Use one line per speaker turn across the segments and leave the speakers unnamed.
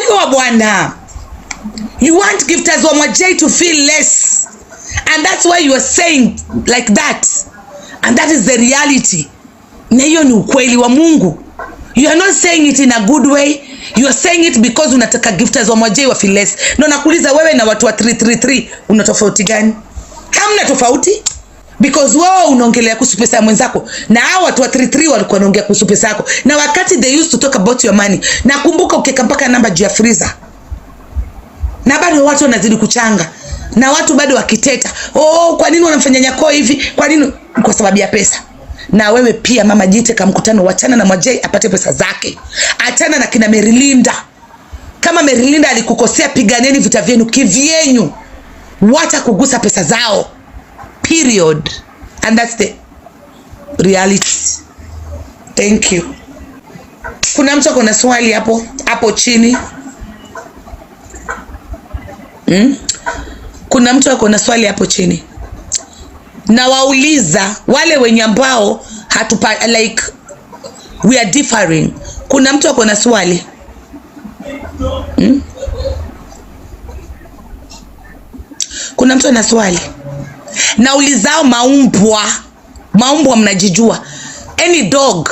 Mtego wa bwana. You want Gifters wa Mwajei to feel less. And that's why you are saying like that. And that is the reality. Na hiyo ni ukweli wa Mungu. You are not saying it in a good way. You are saying it because unataka Gifters wa Mwajei wa feel less. No, nakuuliza wewe na watu wa 333 una tofauti gani? Hamna tofauti. Because wewe unaongelea kuhusu pesa ya mwenzako na hao watu wa 33 walikuwa wanaongea kuhusu pesa yako. Na wakati they used to talk about your money, nakumbuka ukeka mpaka namba juu ya freezer. Na bado watu wanazidi kuchanga. Na watu bado wakiteta. Oh, kwa nini wanamfanya nyako hivi? Kwa nini? Kwa sababu ya pesa. Na wewe pia mama jite kama mkutano, wachana na Mwajei apate pesa zake. Achana na kina Merilinda. Kama Merilinda alikukosea, piganeni vita vyenu kivyenyu. Wacha kugusa pesa zao. Period. And that's the reality. Thank you. Kuna mtu akona swali hapo chini? Kuna mtu akona swali hapo chini? Na wauliza wale wenye ambao like we are differing. Kuna mtu akona swali? Kuna mtu ana swali? Naulizao maumbwa mnajijua. Any dog,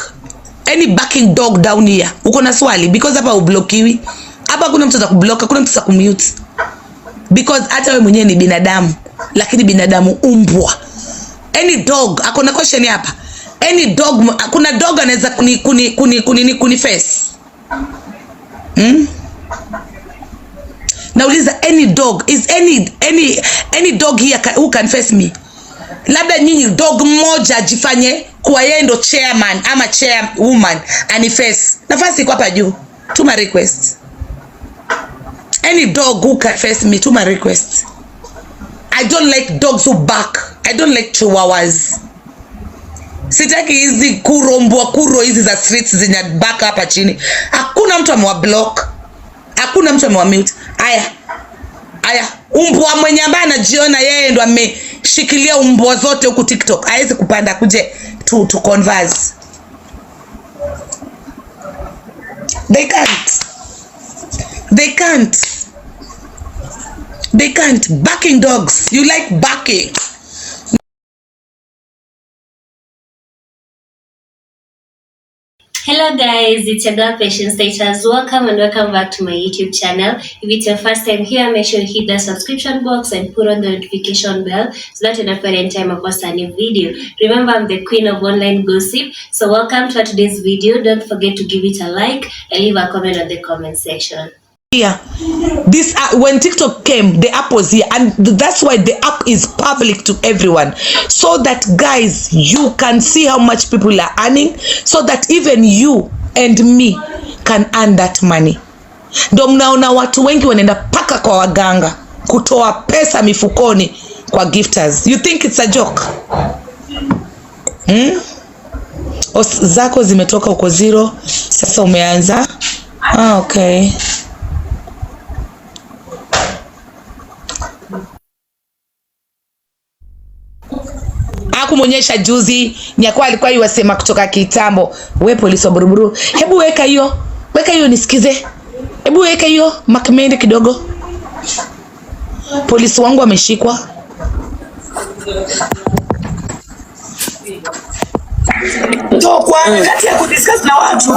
any barking dog down here, uko na swali? Because hapa ublokiwi. Hapa kuna mtu atakubloka, kuna mtu atakumute. Because hata wewe mwenyewe ni binadamu, lakini binadamu umbwa. Any dog, akona question hapa. Any dog, kuna dog anaweza kuni face. Nauliza any dog, is any dog here who can face me? Labda nyinyi dog mmoja jifanye kuwa yeye ndo chairman ama chairwoman aniface. Nafasi iko hapa juu. Tuma request. Any dog who can face me, tuma request. I don't like dogs who bark. I don't like chihuahuas. Sitaki hizi kuro hizi za streets zenye bark hapa chini. Hakuna mtu amewa block. Hakuna mtu amewa mute. Aya, umbwa mwenye ambaye anajiona yeye ndo ameshikilia umbwa zote huku TikTok, hawezi kupanda kuje to converse. They can't. Barking dogs. You like barking.
Hello guys, it's your girl Patience Status. Welcome and welcome back to my YouTube channel. If it's your first time here, make sure you hit the subscription box and put on the notification bell so that you don't forget any time I post a new video. Remember, I'm the queen of online gossip. So welcome to today's video. Don't forget to give it a like and leave a comment on the comment section.
Yeah, this when TikTok came, the app was here, and that's why the app is public to everyone, so that guys, you can see how much people are earning, so that even you and me can earn that money. Ndio mnaona watu wengi wanaenda paka kwa waganga kutoa pesa mifukoni kwa Gifters. You think it's a joke? Zako zimetoka uko 0, sasa umeanza. Okay. Kumonyesha juzi nyako alikuwa yuwasema kutoka kitambo. We polisi wa Buruburu, hebu weka hiyo nisikize. Hebu weka hiyo makmende kidogo. Polisi wangu ameshikwa.
Ndio kwa kati ya kudiscuss na watu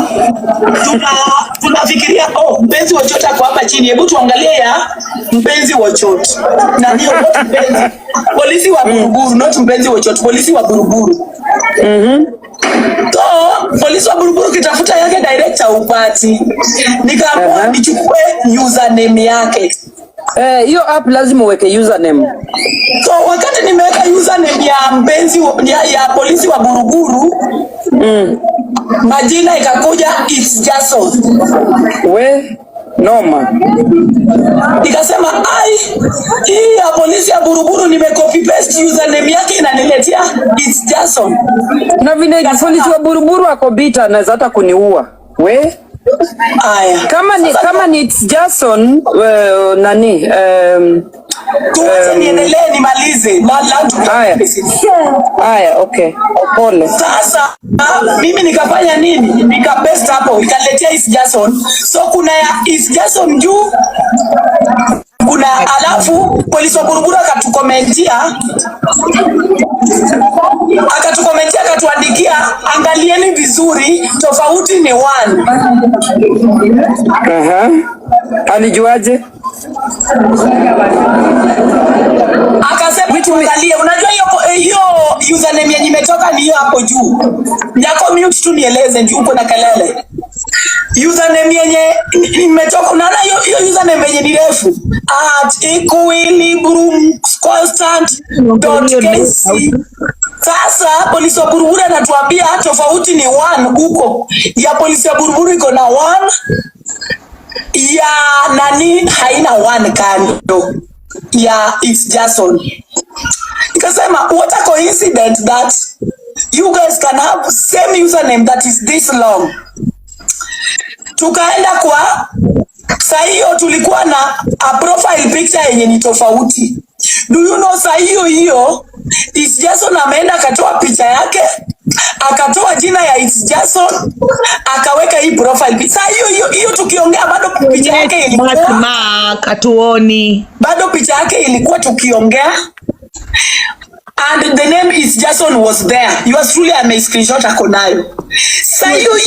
tunafikiria mpenzi wa Chota kwa hapa chini. Hebu tuangalie ya mpenzi wa Chota. Na ndio mpenzi polisi wa Buruburu, not mpenzi wa Chota, polisi wa Buruburu. So polisi wa Buruburu kitafuta yake director upati. Nikaamua nichukue username yake.
Hiyo app lazima uweke username.
So wakati nimeweka username ya mpenzi ya polisi wa Buruburu, majina ikakuja it's Jason.
We noma.
Nikasema hii ya polisi ya Buruburu nimecopy paste username yake inaniletea it's Jason.
Na vile polisi wa Buruburu ako bita anaweza hata kuniua. We
aya.
Kama ni it's Jason nani
Tuache niendelee nimalize.
Haya, okay. Pole.
Sasa mimi nikafanya nini? Nikapest hapo, nikaletea East Jason. So kuna ya East Jason juu, kuna alafu polisi wa Buruburu akatukomentia akatuandikia, angalieni vizuri, tofauti ni 1.
Alijuaje?
Akasema tuangalie, unajua hiyo username yenye imetoka ni hiyo hapo juu. Yako mute tu nieleze juu uko na kelele. Username yenye imetoka, unaona hiyo username yenye ni refu. @equilibriumconstant.kc. Sasa polisi wa Buruburu anatuambia tofauti ni 1 huko. Ya polisi wa Buruburu iko na 1. Ya nani haina 1 kando ya East Jason. Nikasema what a coincidence that you guys can have same username that is this long. Tukaenda kwa saa hiyo tulikuwa na a profile picture yenye ni tofauti. Do you know saa hiyo East Jason ameenda akatoa picha yake, akatoa jina ya East Jason, akaweka hii profile picha. Saa hiyo tukiongea bado picha yake ilikuwa
katuoni. Bado
picha yake ilikuwa tukiongea. And the name is Jason was there. You are truly a screenshot ako nayo. Saa hiyo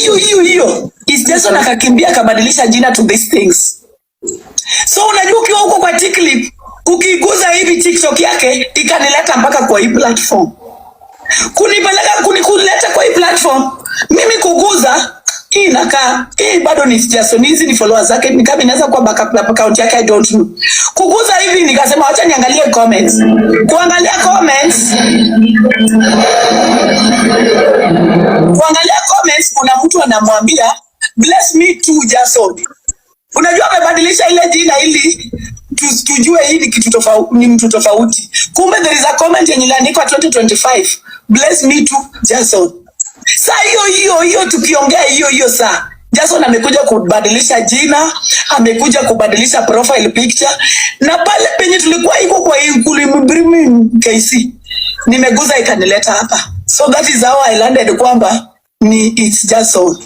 is Jason akakimbia akabadilisha jina to these things. So unajua ukiwa huko kwa TikTok, ukiguza hivi TikTok yake ikanileta mpaka kwa hii platform. Kunileta kwa hii platform. Mimi kuguza hii nakaa, hii bado ni Jason, hizi ni followers zake, ni kama inaweza kuwa backup account yake, I don't know. Kuguza hivi nikasema acha niangalie comments. Kuangalia comments kuna mtu anamwambia bless me too Jason. Unajua amebadilisha ile jina ili tujue hii ni kitu tofauti, ni mtu tofauti. Kumbe there is a comment yenye iliandikwa 2025 bless me too Jason. Saa hiyo tukiongea hiyo saa Jason amekuja kubadilisha jina, amekuja kubadilisha profile picture, na pale penye tulikuwa iko kwa Equilibrium KC nimeguza ikanileta hapa. So that is how I landed kwamba ni it's Jason.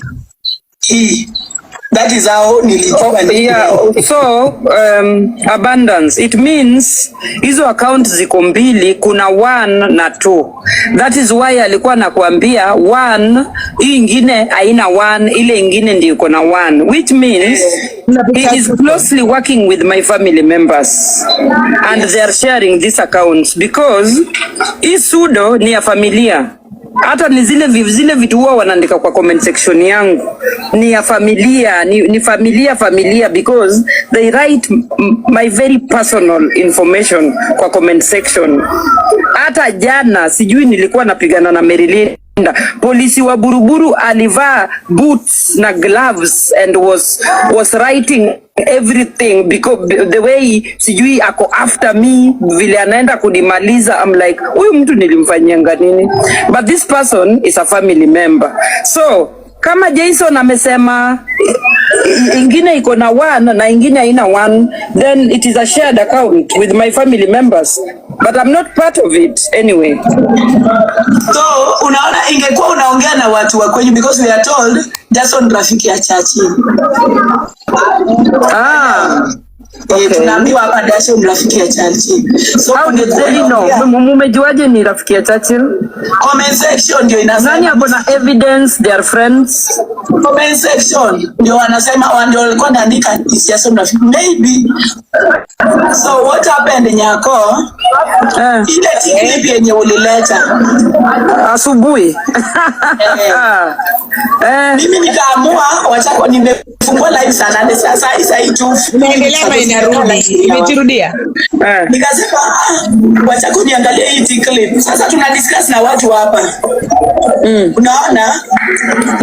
That is how nilijua.
Yeah, so abundance, it means hizo account ziko mbili, kuna 1 na 2. That is why alikuwa anakuambia 1, hii ingine haina 1, ile ingine ndio iko na 1, which means he is closely working with my family members and they are sharing these accounts because hii sudo ni ya familia. Hata ni zile vitu huwa wanaandika kwa comment section yangu ni ya familia, ni familia because they write my very personal information kwa comment section. Hata jana sijui nilikuwa napigana na Marylinda, polisi wa Buruburu alivaa boots na gloves and was writing everything because the way sijui ako after me, vile anaenda kunimaliza. I'm like, huyu mtu nilimfanyia nini? But this person is a family member. So kama Jason amesema ingine iko na 1 na ingine haina 1, then it is a shared account with my family members, but I'm not part of it anyway.
So unaona, ingekuwa unaongea na watu wa kwenyu because we are told Jason rafiki ya Chachi. Okay. Tunaambiwa hapa Jason rafiki ya Chachi. So
mumejuaje ni rafiki ya Chachi?
Comment section ndio inasema.
Nani hapo na evidence they are friends?
Comment section ndio wanasema, ndio walikuwa wanaandika Jason rafiki. Maybe. So what happened Nyako? Ile clip yenye ulileta
asubuhi.
Mimi nikaamua wachako, nimefungua live sana ndio sasa hii tu.
Naendelea inarudi. Imejirudia.
Nikasema wachako niangalie hii clip. Sasa tuna discuss na watu hapa. Unaona?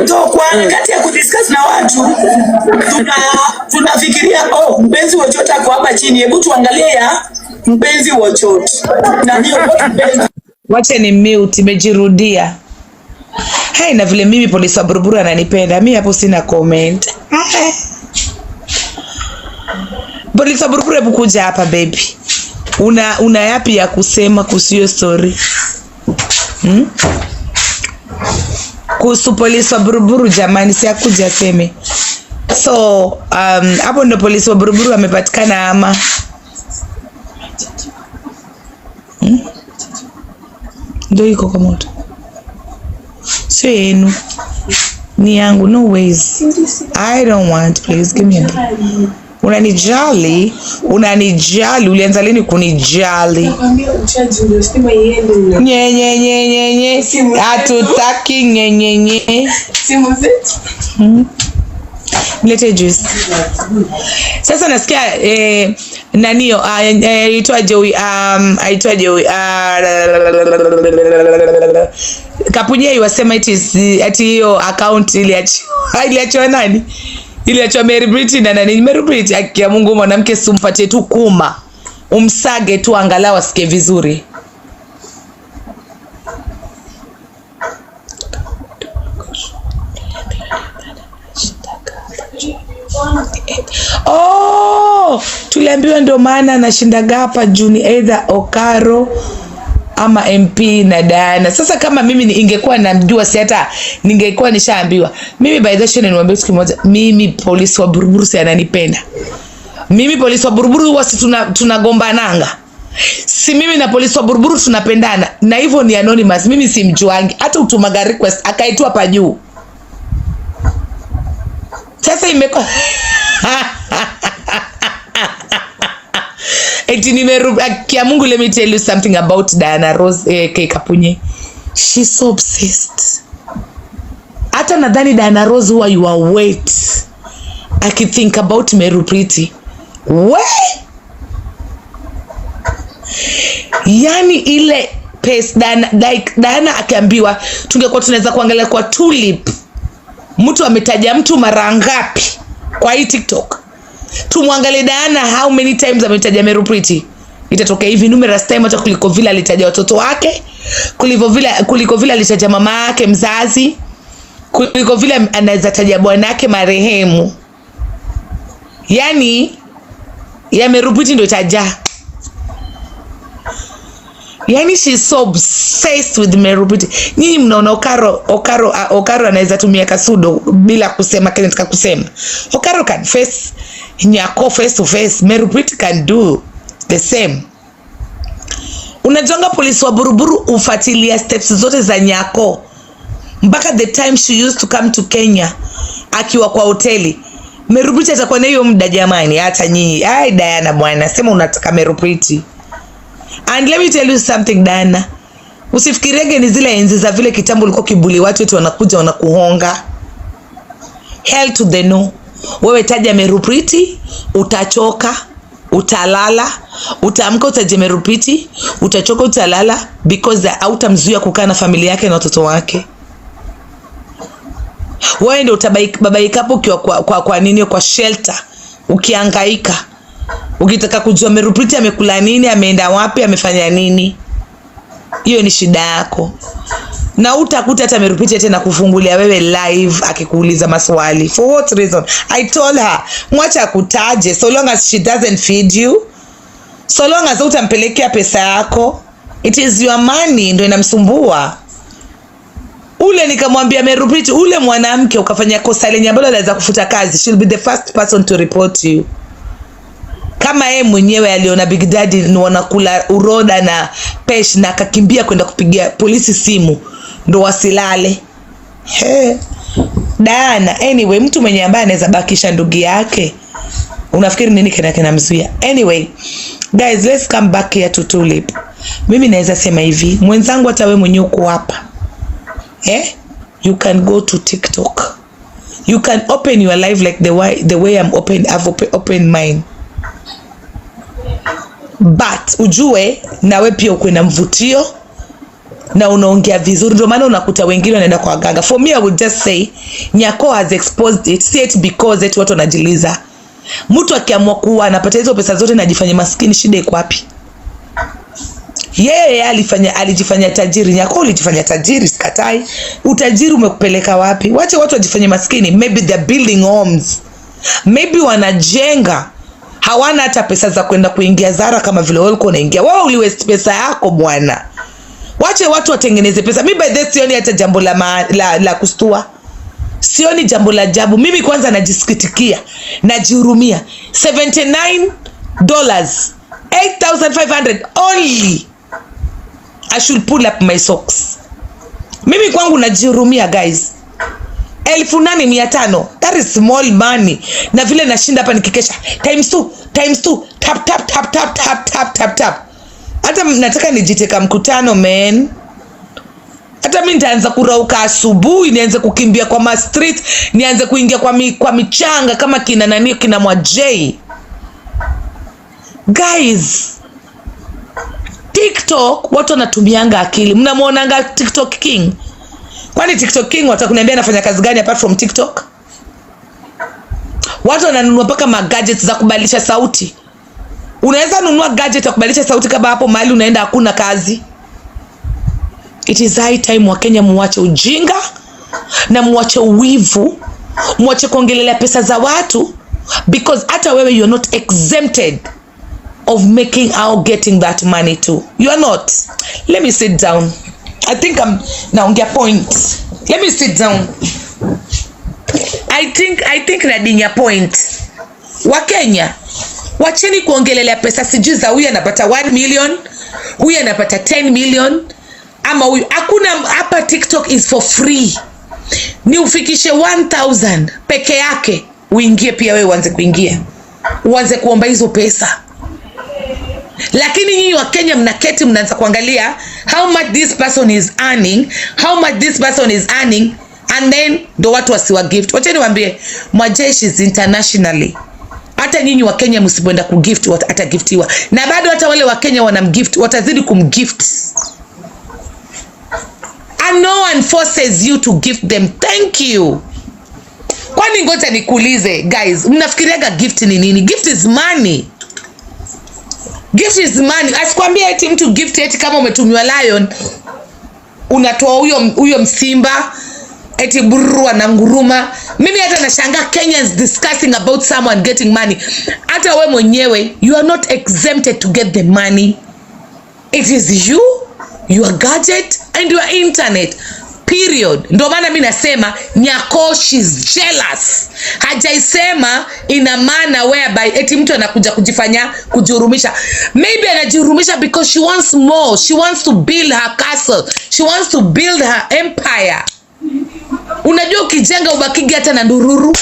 So kwa kati ya kudiscuss na watu tunafikiria mpenzi wochote kwa hapa chini, hebu tuangalie ya mpenzi wochote. Na hiyo
wacha ni mute, imejirudia. Hai, na vile mimi polisi wa Buruburu ananipenda, mimi hapo sina comment. Polisi wa Buruburu, hebu kuja hapa baby. una yapi ya kusema kuhusu hiyo story? Kuhusu polisi wa Buruburu jamani, si akuja seme. So hapo ndo polisi wa Buruburu amepatikana ama ndio iko kwa moto? Sio yenu, ni yangu. No ways, I don't want. Please give me a break. Unanijali, ulianza lini kunijali? Nye hatutaki nye
Simu zetu.
Mlete juice. Sasa nasikia nanio aitwaje Kapunye wasema ati hiyo account iliachwa nani? Iliachwa Mary Britty na nani? Mary Britty, akia Mungu mwanamke simpatie tu kuma. Umsage tu angalau asikie vizuri. Tuliambiwa ndio maana anashindaga hapa juni either Okaro ama MP na Diana. Sasa kama mimi ingekuwa namjua, si hata ningekuwa nishaambiwa. Mimi by the way niwaambie siku moja, mimi polisi wa Buruburu si ananipenda. Mimi polisi wa Buruburu huwa si tunagombananga. Si mimi na polisi wa Buruburu tunapendana. Na hivyo ni anonymous, mimi simjuangi. Hata utumaga request akaitwa hapa juu. Sasa imekuwa kia Mungu, let me tell you something about Diana Rose Kapunye. She's so obsessed. Hata nadhani Diana Rose huwa you are wait think about Mary Britty. Yani ile pace Diana akiambiwa, tungekuwa tunaweza kuangalia kwa tulip mtu ametaja mtu mara ngapi kwa hii TikTok. Tumwangalie Diana how many times ametaja Mary Britty. Itatokea hivi numerous time, hata kuliko vile alitaja watoto wake, kuliko vile alitaja mama yake mzazi, kuliko vile anaweza taja bwana yake marehemu. Yani ya Mary Britty ndio itaja. Yani she's so obsessed with Mary Britty. Nyinyi mnaona Okaro anaweza tumia kasudo bila kusema kile nataka kusema. Okaro can face Nyako face to face. Mary Britty can do the same. Unajonga polisi wa Buruburu ufuatilia steps zote za Nyako. Mpaka the time she used to come to Kenya akiwa kwa hoteli. Mary Britty atakuwa na hiyo muda jamani, hata nyinyi. Ai Diana bwana, sema unataka Mary Britty. And let me tell you something Diana. Usifikiriege ni zile enzi za vile kitambo ulikuwa kibuli watu wetu wanakuja wanakuhonga. Hell to the no. Wewe taja Mary Britty, utachoka, utalala, utaamka utaje Mary Britty, utachoka utalala because hautamzuia kukaa na familia yake na watoto wake. Wewe ndio utababaika hapo kwa nini kwa shelter ukihangaika. Ukitaka kujua Mary Britty amekula nini, ameenda wapi, amefanya nini, hiyo ni shida yako. Na utakuta hata Mary Britty tena kufungulia wewe live akikuuliza maswali. For what reason? I told her, mwacha kutaje, so long as she doesn't feed you, so long as utampelekea pesa yako, it is your money ndio inamsumbua. Ule nikamwambia Mary Britty, ule mwanamke ukafanya kosa lenye ambalo laweza kufuta kazi, she'll be the first person to report you. Kama yeye mwenyewe aliona Big Daddy ni wanakula uroda na pesh na akakimbia kwenda kupigia polisi simu ndo wasilale. Diana, anyway, mtu mwenye ambaye anaweza bakisha ndugu yake, unafikiri nini kinamzuia? Anyway, guys, let's come back here to Tulip. Mimi naweza sema hivi, mwenzangu hata wewe mwenyewe uko hapa. You can go to TikTok. You can open your life like the way I've opened mine. But ujue nawe pia uko na mvutio na unaongea vizuri, ndio maana unakuta wengine wanaenda kwa waganga. For me I would just say Nyako has exposed it, see it because watu wanajiliza. Mtu akiamua kuwa anapata hizo pesa zote na ajifanye maskini, shida iko wapi? Yeye alijifanya tajiri. Nyako ulijifanya tajiri, sikatai. Utajiri umekupeleka wapi? Wacha watu wajifanye maskini. Maybe they're building homes, maybe wanajenga hawana hata pesa za kwenda kuingia Zara kama vile wewe uko unaingia. Wewe uliwaste pesa yako bwana. Wache watu watengeneze pesa. Mimi by the sioni hata jambo la kustua. Sioni jambo la ajabu. Mimi kwanza najisikitikia, najihurumia. $79, 8,500 only. I should pull up my socks. Mimi kwangu najihurumia guys. 8,500, that is small money. Na vile nashinda hapa nikikesha times 2 tap. Hata nataka nijiteka mkutano man. Hata mimi nitaanza kurauka asubuhi, nianze kukimbia kwa ma street, nianze kuingia kwa michanga kama kina Mwajei. Guys, TikTok watu wanatumianga akili. Mnamuonanga TikTok King? Kwani TikTok King watakuniambia anafanya kazi gani apart from TikTok? Watu wananunua paka gadgets za kubadilisha sauti. Unaweza nunua gadget ya kubadilisha sauti kama hapo mahali unaenda hakuna kazi. It is high time wa Kenya muache ujinga na muache uwivu, muache kuongelelea pesa za watu, because hata wewe you are not exempted of making or getting that money too. You are not. Let me sit down. I think I'm naongea point. Let me sit down. I think nadinya point. Wa Kenya, wacheni kuongelelea pesa sijui za huyu anapata 1 million, huyu anapata 10 million, ama huyu. Hakuna hapa. TikTok is for free. Ni ufikishe 1,000 peke yake uingie, pia wewe uanze kuingia, uanze kuomba hizo pesa. Lakini nyinyi wa Kenya mnaketi mnaanza kuangalia how much this person is earning, and then ndo watu wasiwa gift. Wacha niwaambie, Mwajeshi is internationally. Hata nyinyi wa Kenya msipoenda kugift atagiftiwa, na bado hata wale wa Kenya wanamgift watazidi kumgift. And no one forces you to gift them. Thank you. Kwani ngoja nikuulize guys, mnafikiriaga gift ni nini? Gift is money. Gift is money. Asikwambia eti mtu gift eti kama umetumiwa lion unatoa huyo msimba eti burua na nguruma. Mimi hata nashangaa Kenyans discussing about someone getting money. Hata we mwenyewe you are not exempted to get the money. It is you, your gadget and your internet. Period. Ndio maana mimi nasema Nyako she's jealous. Hajaisema ina maana whereby eti mtu anakuja kujihurumisha. Maybe anajihurumisha because she wants more. She wants to build her castle. She wants to build her empire. Unajua ukijenga ubakigi hata na ndururu.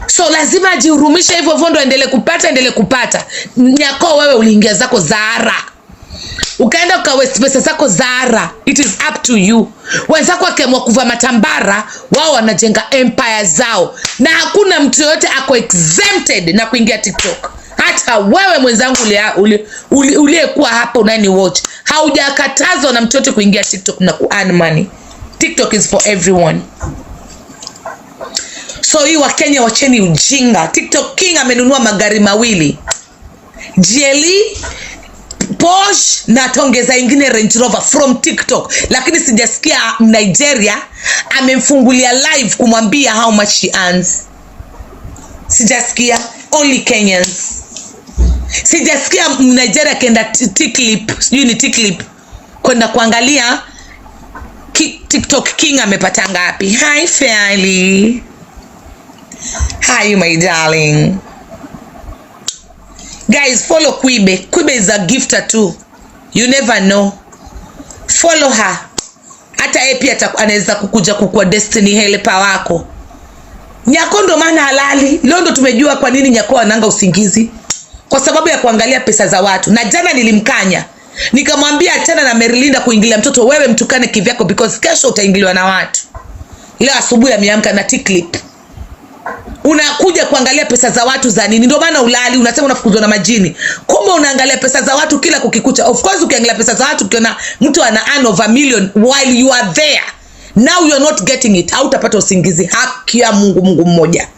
So lazima ajihurumisha hivyo ndo endelee kupata. Nyako wewe uliingia zako Zara. Ukaenda ukawest pesa zako Zara. It is up to you. Wenzako wakiamua kuvaa matambara, wao wanajenga empire zao. Na hakuna mtu yote ako exempted na kuingia TikTok. Hata wewe mwenzangu uliyekuwa hapa unani watch, haujakatazwa na mtu yote kuingia TikTok na ku-earn money. TikTok is for everyone. So hii wa Kenya wacheni ujinga. TikTok King amenunua magari mawili. GLE Porsche na tongeza ingine Range Rover from TikTok. Lakini sijasikia Nigeria amemfungulia live kumwambia how much she earns. Sijasikia. Only Kenyans. Sijasikia Nigeria kenda Tiklip kwenda kuangalia TikTok King amepata ngapi. Hi Fairly. Hi my darling. Guys, follow Kwibe. Kwibe is a gifter too. You never know. Follow her. Hata yeye pia anaweza kukuja kukua destiny helper wako. Nyako ndo maana halali. Leo ndo tumejua kwa nini Nyako ananga usingizi. Kwa sababu ya kuangalia pesa za watu. Na jana nilimkanya. Nikamwambia achana na Merilinda kuingilia mtoto, wewe mtukane kivyako because kesho utaingiliwa na watu. Leo asubuhi ameamka na Tiklip. Unakuja kuangalia pesa za watu za nini? Ndio maana ulali unasema unafukuzwa na majini. Kumbe unaangalia pesa za watu kila kukikucha. Of course ukiangalia pesa za watu ukiona mtu ana earn over $1 million while you are there, now you are not getting it, hautapata usingizi. Haki ya Mungu mmoja.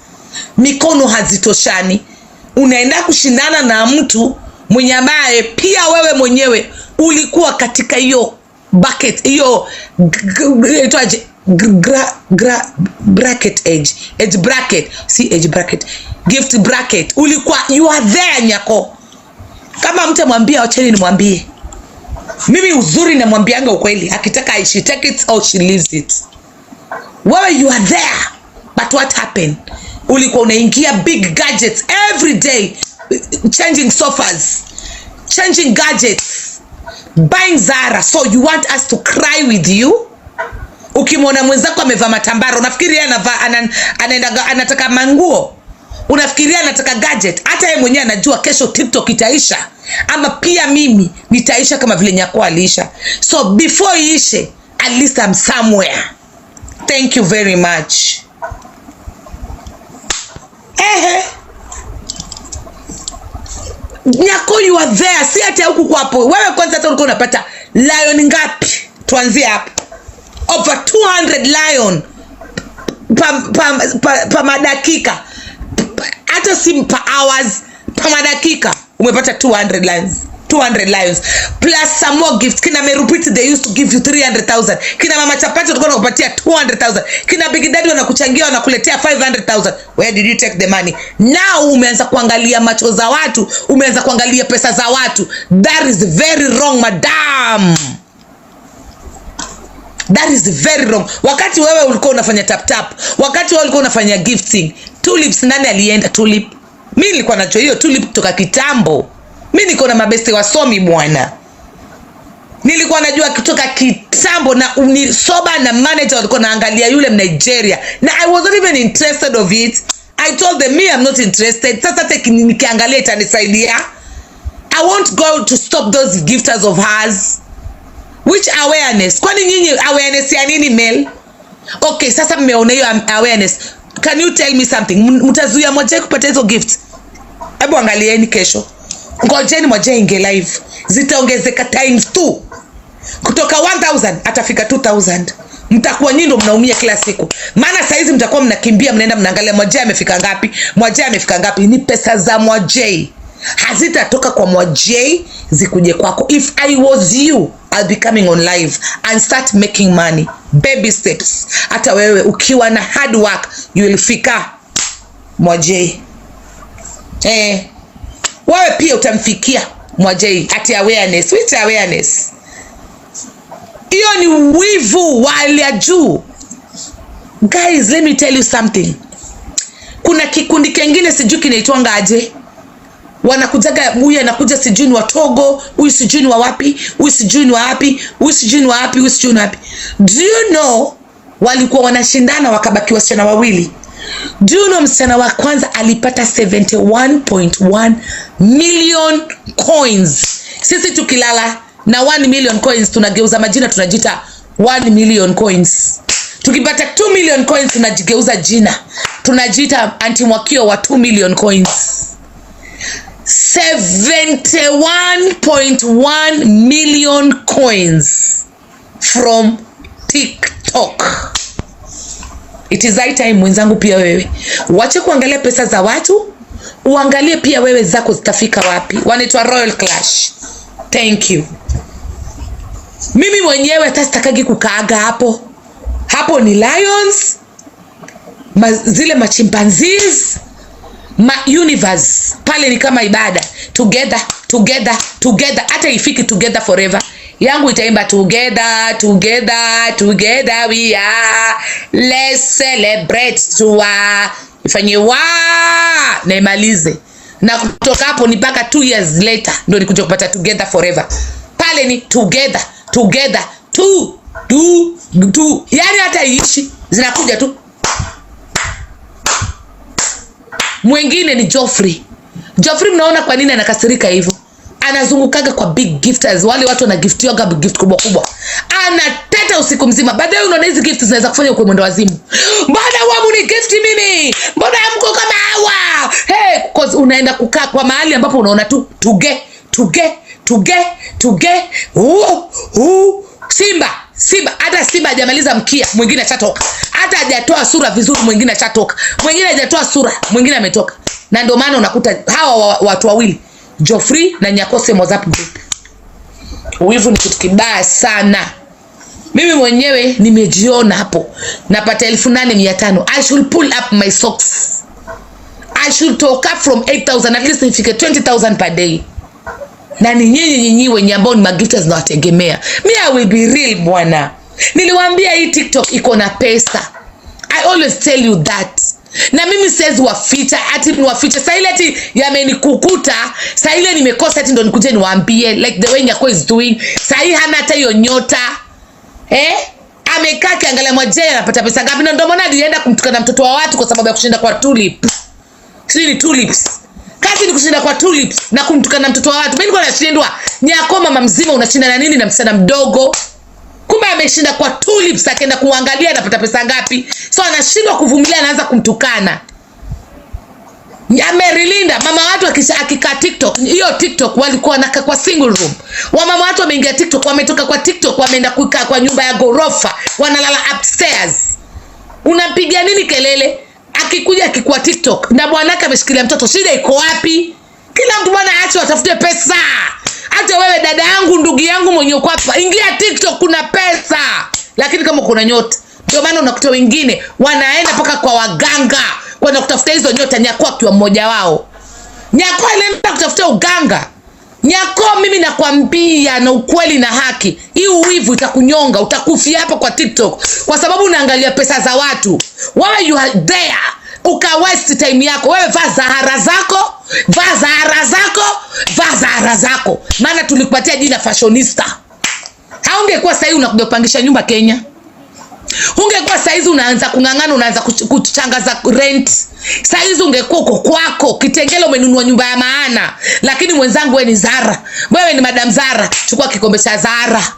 Mikono hazitoshani. Unaenda kushindana na mtu mwenye ambaye pia wewe mwenyewe ulikuwa katika hiyo bucket, hiyo bracket age bracket, si age bracket, gift bracket. Ulikuwa you are there nyako. Kama mtu mwambia acheni nimwambie. Mimi uzuri na mwambianga ukweli. Akitaka she take it or she leaves it. Wewe you are there. But what happened? Ulikuwa unaingia big gadgets every day, changing sofas, changing gadgets, buying Zara. So you want us to cry with you? Ukimwona mwenzako amevaa matambara unafikiria anataka manguo? Unafikiria anataka gadget? Hata yeye mwenyewe anajua kesho TikTok itaisha, ama pia mimi nitaisha kama vile nyako aliisha. So before iishe, at least I'm somewhere. Thank you very much. Nyako you are there. Si hata huku kwa hapo. Wewe kwanza hata ulikuwa unapata lion ngapi? Tuanzie hapo. Over 200 lion pa madakika. Hata si per hours, pa madakika umepata 200 lions. 200 lions plus some more gifts. Kina Merupiti they used to give you 300,000. Kina Mama Chapati walikuwa wanakupatia 200,000. Kina Big Daddy wanakuchangia wanakuletea 500,000. Where did you take the money? Now umeanza kuangalia macho za watu, umeanza kuangalia pesa za watu. That is very wrong, madam. That is very wrong. Wakati wewe ulikuwa unafanya tap tap, wakati wewe ulikuwa unafanya gifting, tulips nani alienda tulip? Mimi nilikuwa najua hiyo tulip kutoka kitambo. Mimi niko na mabeste wasomi bwana. Nilikuwa najua kutoka kitambo, na Soba na manager walikuwa naangalia yule Nigeria. Na I wasn't even interested of it. I told them me I'm not interested. Sasa nikiangalia itanisaidia. I won't go to stop those gifters of hers. Which awareness? Kwani nyinyi awareness ya nini Mel? Okay, sasa mmeona hiyo awareness. Can you tell me something? Mtazuia Mwajei kupata hizo gifts? Hebu angalieni kesho. Ngojeni Mwajei inge live. Zitaongezeka times 2. Kutoka 1000 atafika 2000. Mtakuwa nyinyi ndo mnaumia kila siku. Maana saa hizi mtakuwa mnakimbia mnaenda mnaangalia Mwajei amefika ngapi? Mwajei amefika ngapi? Ni pesa za Mwajei. Hazitatoka kwa Mwajei zikuje kwako. If I was you, I'll be coming on live and start making money. Baby steps. Hata wewe ukiwa na hard work, you will fika Mwajei. Wewe pia utamfikia Mwajei. Ati awareness. Which awareness? Hiyo ni wivu wa hali ya juu. Guys, let me tell you something. Kuna kikundi kingine sijui kinaitwanga aje. Wanakujaga, huyu anakuja sijui ni wa Togo, huyu sijui ni wa wapi, huyu sijui ni wa wapi, huyu sijui ni wa wapi, huyu sijui ni wapi. Do you know walikuwa wanashindana wakabaki wasichana wawili? Do you know msichana wa kwanza alipata 71.1 million coins. Sisi tukilala na 1 million coins tunageuza majina, tunajita 1 million coins. Tukipata 2 million coins tunajigeuza jina, tunajita Auntie Mwakio wa 2 million coins. 71.1 million coins from TikTok. It is high time mwenzangu pia wewe wache kuangalia pesa za watu, uangalie pia wewe zako zitafika wapi. Wanaitwa Royal Clash. Thank you. Mimi mwenyewe hata sitakagi kukaaga hapo. Hapo ni lions, zile machimpanzees, universe. Pale ni kama ibada. Together, together, together. Hata ifiki together forever. Yangu itaimba together, together, together we are. Let's celebrate toa. Ifanye na imalize. Na kutoka hapo ni mpaka 2 years later ndio nikuja kupata together forever. Pale ni together, together, two. Yani hata iishi zinakuja tu. Mwingine ni Joffrey. Joffrey mnaona kwa nini anakasirika hivyo? Anazungukaga kwa big gifters, wale watu wanagiftiwa gift kubwa kubwa. Anateta usiku mzima. Baadaye unaona hizi gifts zinaweza kufanya kwa mwendo wazimu. Mbona huwa mni gift mimi? Mbona mko kama hawa? Hey, cause unaenda kukaa kwa mahali ambapo unaona tu tuge. Simba, hata Simba hajamaliza mkia, mwingine achatoka. Hata hajatoa sura vizuri, mwingine achatoka. Mwingine hajatoa sura, mwingine ametoka. Na ndio maana unakuta hawa watu wawili, Joffrey na Nyakose WhatsApp group. Wivu ni kitu kibaya sana. Mimi mwenyewe nimejiona hapo. Napata 8,500. I should pull up my socks. I should talk up from 8,000 at least nifike 20,000 per day. Na ni nyinyi wenye ambao ni magifters na wategemea. Me I will be real bwana. Niliwaambia hii TikTok iko na pesa. I always tell you that. Na mimi siwezi waficha ati ni waficha. Sasa ile ati yamenikukuta, sasa ile nimekosa ati ndo nikuje niwaambie like the way Nyako is doing. Sasa hii hana hata hiyo nyota. Amekaa kiangalia Mwajei anapata pesa ngapi, na ndio maana alienda kumtukana mtoto wa watu kwa sababu ya kushinda kwa tulip. Sisi ni tulips. Kazi ni kushinda kwa tulips na kumtukana mtoto wa watu. Mimi niko nashindwa, Nyako mama mzima unashinda na nini na msichana mdogo? Kumbe ameshinda kwa tulips, akaenda kuangalia anapata pesa ngapi. So anashindwa kuvumilia, anaanza kumtukana. Merilinda mama watu akikaa TikTok, hiyo TikTok walikuwa naka kwa single room. Mama watu wameingia TikTok, wametoka kwa TikTok wameenda kukaa kwa nyumba ya gorofa, wanalala upstairs. Unapiga nini kelele? Akikuja akikuwa TikTok na bwanake ameshikilia mtoto, shida iko wapi? Kila mtu bwana aache watafute pesa. Hata wewe dada yangu, ndugu yangu mwenye uko hapa, ingia TikTok, kuna pesa. Lakini kama kuna nyota, ndio maana unakuta wengine wanaenda paka kwa waganga kwenda kutafuta hizo nyota. Nyako akiwa mmoja wao. Nyako anaenda kutafuta uganga. Nyako, mimi nakwambia na ukweli na haki, hii uwivu itakunyonga, utakufia hapa kwa TikTok kwa sababu unaangalia pesa za watu. Wewe you are there, uka waste time yako. Wewe vaa Zahara zako, vaa Zahara zako, vaa Zahara zako. Maana tulikupatia jina fashionista. Haungekuwa sasa hivi unakuja kupangisha nyumba Kenya. Ungekuwa saizi unaanza kungangana, unaanza kuchangaza rent. Saizi ungekuwa uko kwako Kitengela umenunua nyumba ya maana. Lakini mwenzangu wewe ni Zara. Wewe ni Madam Zara, chukua kikombe cha Zara.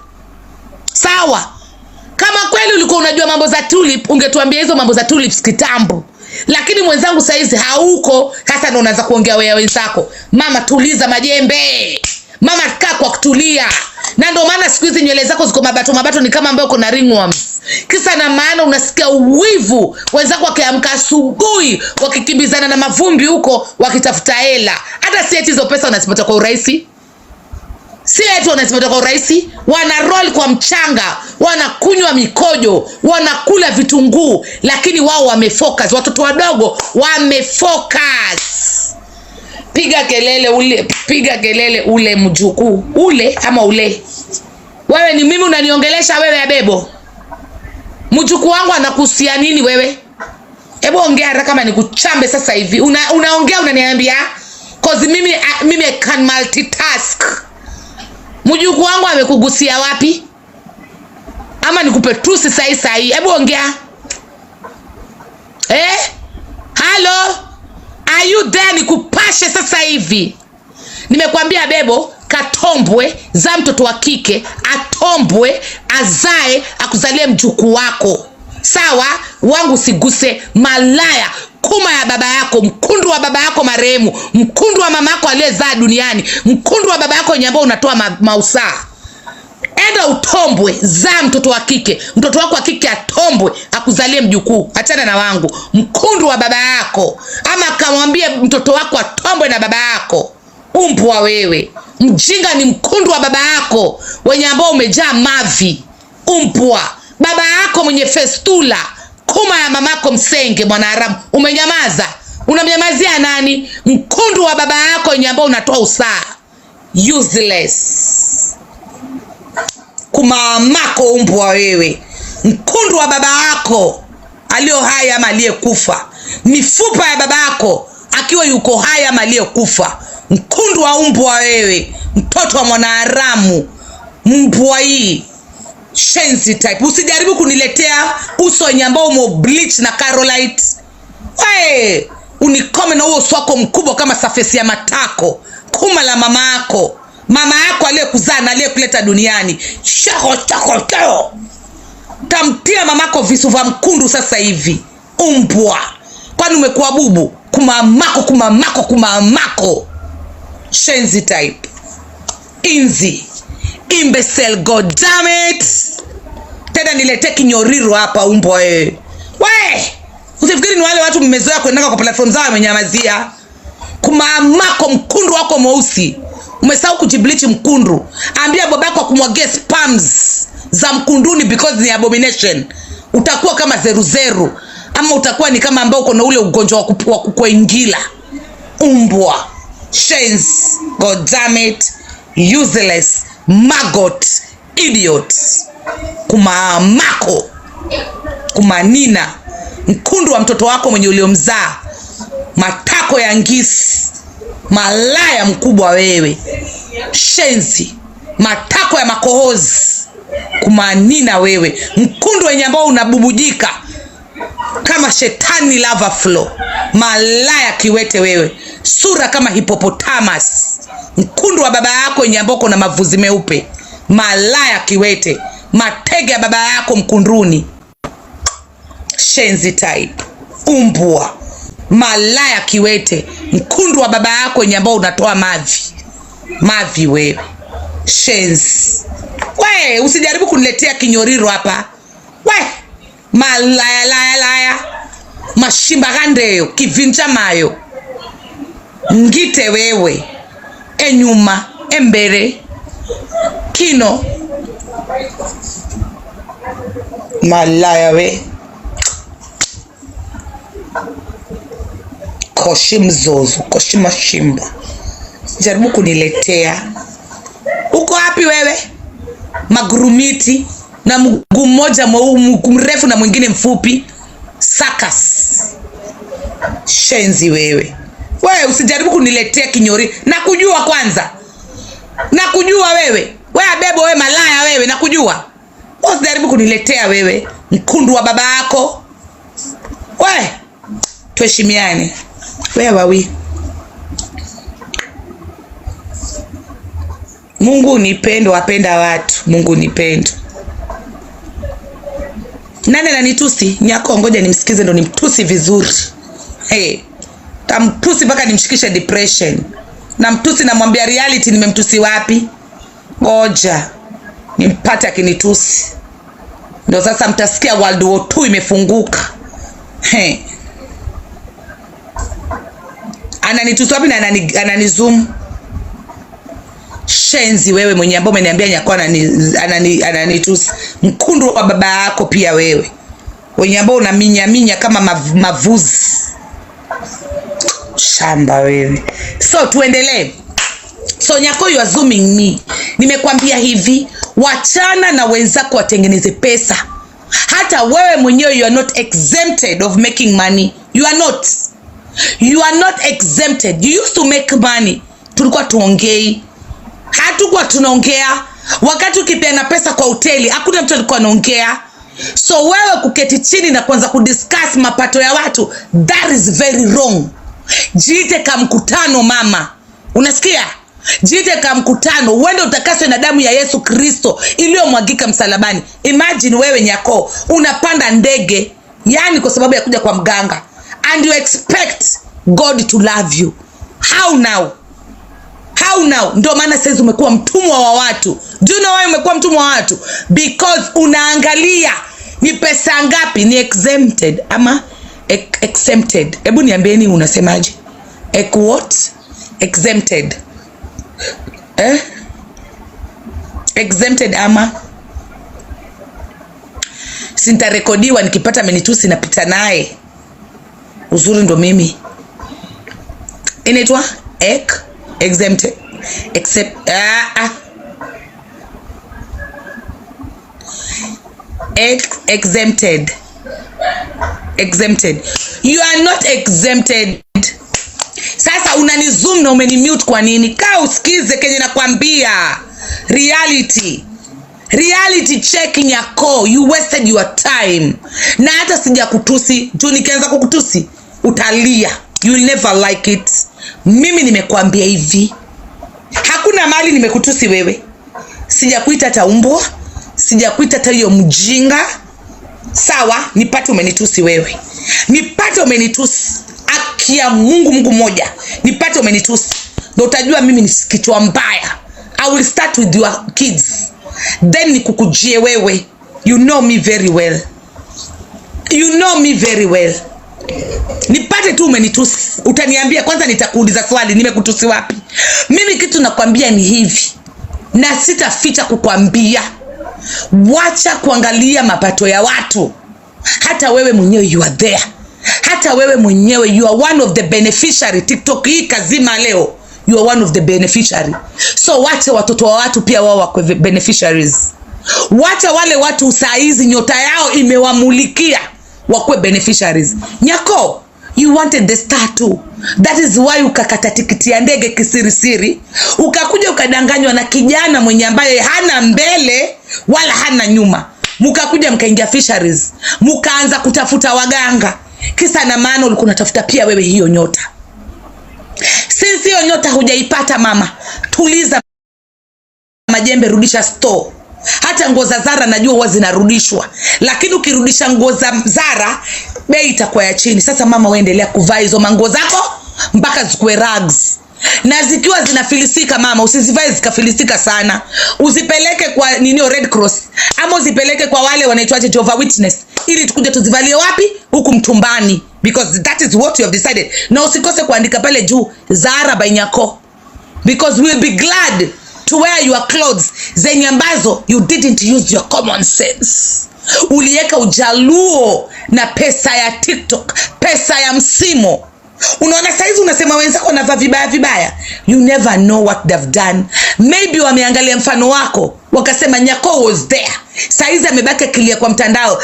Sawa? Kama kweli ulikuwa unajua mambo za tulip, ungetuambia hizo mambo za tulips kitambo. Lakini mwenzangu saizi hauko, hata ndo unaanza kuongea wewe wenzako. Mama tuliza majembe. Mama kaa kwa kutulia. Na ndio maana siku hizi nywele zako ziko mabato ni kama ambayo kuna ringworms. Kisa na maana unasikia uwivu wenzako wakiamka asubuhi wakikimbizana na mavumbi huko wakitafuta hela. Hata si eti hizo pesa unazipata kwa urahisi. Si eti unazipata kwa urahisi. Wana roll kwa mchanga, wanakunywa mikojo, wanakula vitunguu, lakini wao wamefocus. Watoto wadogo wamefocus. Piga kelele ule mjukuu. Ule ama ule. Wewe ni mimi unaniongelesha wewe ya bebo? Mjukuu wangu anakuhusia nini wewe? Hebu ongea haraka kama nikuchambe sasa hivi. Unaongea unaniambia cause mimi can multitask. Mjukuu wangu amekugusia wapi? Ama nikupe trusi sasa hivi. Hebu ongea. Hello? Are you there? Nikupashe sasa hivi. Nimekwambia bebo, katombwe za mtoto wa kike, atombwe, azae, akuzalie mjukuu wako. Sawa? Wangu siguse malaya, kuma ya baba yako, mkundu wa baba yako marehemu, mkundu wa mama yako aliyezaa duniani, mkundu wa baba yako nyambao unatoa mausaa. Enda utombwe za mtoto wa kike. Mtoto wako wa kike atombwe, akuzalie mjukuu. Achana na wangu, mkundu wa baba yako. Ama kamwambie mtoto wako atombwe na baba yako. Umpwa wewe. Mjinga ni mkundu wa baba yako wenye ambao umejaa mavi. Umpwa. Baba yako mwenye festula. Kuma ya mamako msenge mwanaharamu. Umenyamaza. Unamnyamazia nani? Mkundu wa baba yako wenye ambao unatoa usaa. Useless. Kumamako umbwa wewe. Mkundu wa baba yako alio hai ama aliyekufa. Mifupa ya baba yako akiwa yuko hai ama aliyekufa. Mkundu wa umbwa wewe. Mtoto wa mwanaharamu. Mbwa hii. Shenzi type. Usijaribu kuniletea uso wenye ambao umo bleach na Carolite. Wee. Unikome na uo uso wako mkubwa kama surface ya matako. Kuma la mama yako. Mama yako aliyekuzaa na aliyekuleta duniani. Chako. Tamtia mamako visu vya mkundu sasa hivi. Umbwa. Kwani umekuwa bubu? Kumamako. Shenzi type. Inzi. Imbecile, god damn it. Tena nilete kinyoriro hapa umbwa wewe. We! Usifikiri ni wale watu mmezoea kuendaka kwa platform zao wamenyamazia. Kumamako mkundu wako mweusi. Umesahau kujibleach mkundu. Ambia babako akumwagie spams. za mkunduni because ni abomination. Utakuwa kama zeruzeru, ama utakuwa ni kama ambao uko na ule ugonjwa wa kukuingila. Umbwa, shenzi, god damn it, useless, maggot, idiot, kumamako, kumanina, mkundu wa mtoto wako mwenye uliomzaa, matako ya ngisi, malaya mkubwa wewe, shenzi, matako ya makohozi, kumanina wewe, mkundu wenye ambao unabubujika kama shetani lava flow, malaya kiwete wewe, sura kama hippopotamus, mkundu wa baba yako wenye ambao kuna mavuzi meupe, malaya kiwete, matege ya baba yako mkunduni, shenzi type, umbwa, malaya kiwete, mkundu wa baba yako wenye ambao unatoa mavi wewe, shenzi. We, usijaribu kuniletea kinyoriro hapa. We, malaya, mashimba gandeyo, kivinja mayo, ngite wewe, enyuma, embere, kino, malaya we, koshi mzozo, koshi mashimba, jaribu kuniletea. Uko hapi wewe? Magurumiti na mguu mmoja mrefu na mwingine mfupi, sakas, shenzi wewe. Wewe usijaribu kuniletea kinyori, nakujua kwanza, nakujua wewe, wewe abebo, wewe malaya wewe, nakujua. Usijaribu kuniletea wewe, mkundu wa baba yako. Wewe tuheshimiane. Wewe wawi, Mungu ni pendo, wapenda watu. Mungu ni pendo. Nani ananitusi? Nyako, ngoja nimsikize ndo nimtusi vizuri. Hey, tamtusi mpaka nimshikishe depression. Namtusi, namwambia reality, nimemtusi wapi? Ngoja nimpate akinitusi, ndo sasa mtasikia World War 2 imefunguka. Hey, ananitusi wapi na ananizoom? Shenzi wewe mwenye ambao umeniambia Nyako ananitusi, mkundu wa baba yako pia wewe, wenye ambao unaminya kama mavuzi, shamba wewe. So tuendelee. So Nyako, you are zooming me. Nimekwambia hivi, wachana na wenzako watengeneze pesa. Hata wewe mwenyewe you are not exempted of making money. You are not. You are not exempted. You used to make money. Tulikuwa tuongei. Hatukuwa tunaongea. Wakati ukipeana pesa kwa hoteli, hakuna mtu alikuwa anaongea. So wewe kuketi chini na kuanza kudiscuss mapato ya watu, that is very wrong. Jiite kama mkutano mama. Unasikia? Jiite kama mkutano, uende utakaswe na damu ya Yesu Kristo iliyomwagika msalabani. Imagine wewe Nyako unapanda ndege, yani kwa sababu ya kuja kwa mganga, and you expect God to love you. How now? How now? Ndio maana sasa umekuwa mtumwa wa watu. Do you know why umekuwa mtumwa wa watu? Because unaangalia ni pesa ngapi, ni exempted ama exempted. Hebu niambieni unasemaje? What? Exempted. Exempted ama sintarekodiwa, nikipata amenitusi napita naye. Uzuri ndo mimi. Inaitwa exempted. Exempted. Exempted. You are not exempted. Sasa unanizoom na umenimute kwa nini? Kaa usikize kenye nakwambia. Reality checking Nyako. You wasted your time. Na hata sija kutusi. Juu nikianza kukutusi utalia. You will never like it. Mimi nimekwambia hivi, hakuna mali nimekutusi wewe. Sija kuita hata umbwa, sija kuita hata hiyo mjinga. Sawa, nipate umenitusi wewe. Nipate umenitusi. Akia Mungu moja. Nipate umenitusi. Ndio utajua mimi ni kichwa mbaya. I will start with your kids. Then nikukujie wewe. You know me very well. You know me very well. Nipate tu umenitusi. Utaniambia kwanza, nitakuuliza swali, nimekutusi wapi? Mimi kitu nakwambia ni hivi, na sitaficha kukwambia. Wacha kuangalia mapato ya watu. Hata wewe mwenyewe you are there. Hata wewe mwenyewe you are one of the beneficiary. TikTok hii kazima leo, you are one of the beneficiary. So wacha watoto wa watu pia wao wako beneficiaries. Wacha wale watu saa hizi nyota yao imewamulikia wakwe beneficiaries. Nyako, you wanted the star too. That is why ukakata tikiti ya ndege kisirisiri, ukakuja ukadanganywa na kijana mwenye ambaye hana mbele wala hana nyuma. Mukakuja mkaingia fisheries, mukaanza kutafuta waganga. Kisa na maana ulikuwa unatafuta pia wewe hiyo nyota. Sisi hiyo nyota hujaipata mama. Tuliza majembe, rudisha store. Hata nguo za Zara najua huwa zinarudishwa, lakini ukirudisha nguo za Zara bei itakuwa ya chini. Sasa mama, waendelea kuvaa hizo manguo zako mpaka zikuwe rags. Na zikiwa zinafilisika mama, usizivae zikafilisika sana. Uzipeleke kwa Red Cross ama uzipeleke kwa wale wanaitwaje Jehovah Witness, ili tukuje tuzivalie wapi? Huku mtumbani, because that is what you have decided. Na usikose kuandika pale juu Zara by Nyako, because we'll be glad to wear your clothes zenye ambazo you didn't use your common sense. Ulieka ujaluo na pesa ya TikTok, pesa ya msimo. Unaona saizi unasema wenzako wanavaa vibaya vibaya. You never know what they've done. Maybe wameangalia mfano wako wakasema Nyako was there. Saizi amebaki kilia kwa mtandao.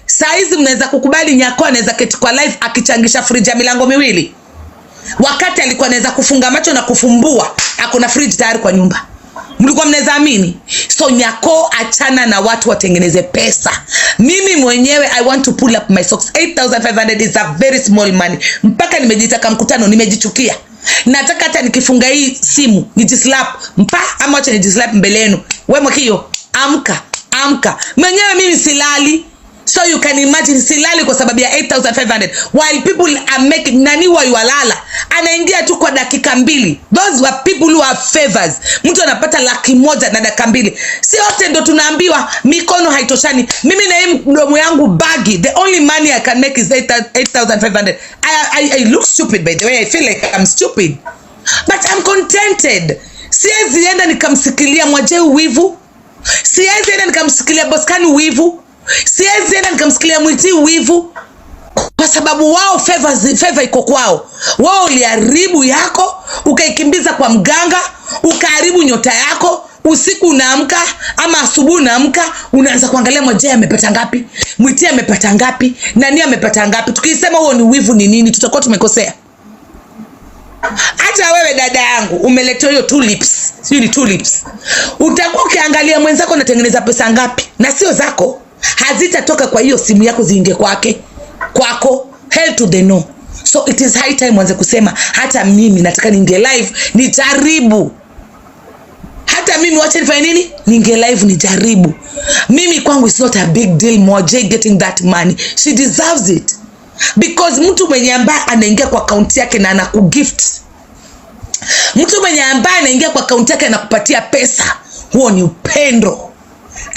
Saizi mnaweza kukubali Nyako anaweza keti kwa live akichangisha fridge ya milango miwili, wakati alikuwa anaweza kufunga macho na kufumbua akona fridge tayari kwa nyumba? Mlikuwa mnaweza amini? So Nyako, achana na watu watengeneze pesa. Mimi mwenyewe I want to pull up my socks. 8,500 is a very small money. Mpaka nimejitaka mkutano, nimejichukia. Nataka hata nikifunga hii simu nijislap ama acha nijislap mbele yenu. Wewe mkio, amka. Mwenyewe mimi silali. So you can imagine silali kwa sababu ya 8,500 while people are making nani wa yualala. Anaingia tu kwa dakika 2. Those were people who have favors. Mtu anapata 100,000 na dakika 2. Si wote ndo tunaambiwa mikono haitoshani. Mimi na hii mdomo yangu bagi, the only money I can make is 8,500. I look stupid by the way. I feel like I'm stupid, but I'm contented. Siwezi enda nikamsikilia Mwajei wivu. Siwezi enda nikamsikilia Boskani wivu. Siwezi enda nikamsikilia Mwiti wivu, kwa sababu wao favor iko kwao. Wao uliharibu yako, ukaikimbiza kwa mganga, ukaharibu nyota yako. Usiku unaamka ama asubuhi unaamka, unaanza kuangalia Mwajei amepata ngapi, Mwiti amepata ngapi, nani amepata ngapi. Tukisema huo ni wivu ni nini, tutakuwa tumekosea. Hata wewe dada yangu umeletea hiyo tulips, sio ni tulips. Utakuwa ukiangalia mwenzako anatengeneza pesa ngapi, na sio zako. Hazitatoka kwa hiyo simu yako ziingie kwako. Hell to the no. So it is high time mwanze kusema hata mimi nataka niingie live nijaribu. Hata mimi wacha nifanye nini? Niingie live nijaribu. Mimi kwangu it's not a big deal Mwajei getting that money. She deserves it. Because mtu mwenye ambaye anaingia kwa account yake na anakugift, mtu mwenye ambaye anaingia kwa account yake na kupatia pesa, huo ni upendo.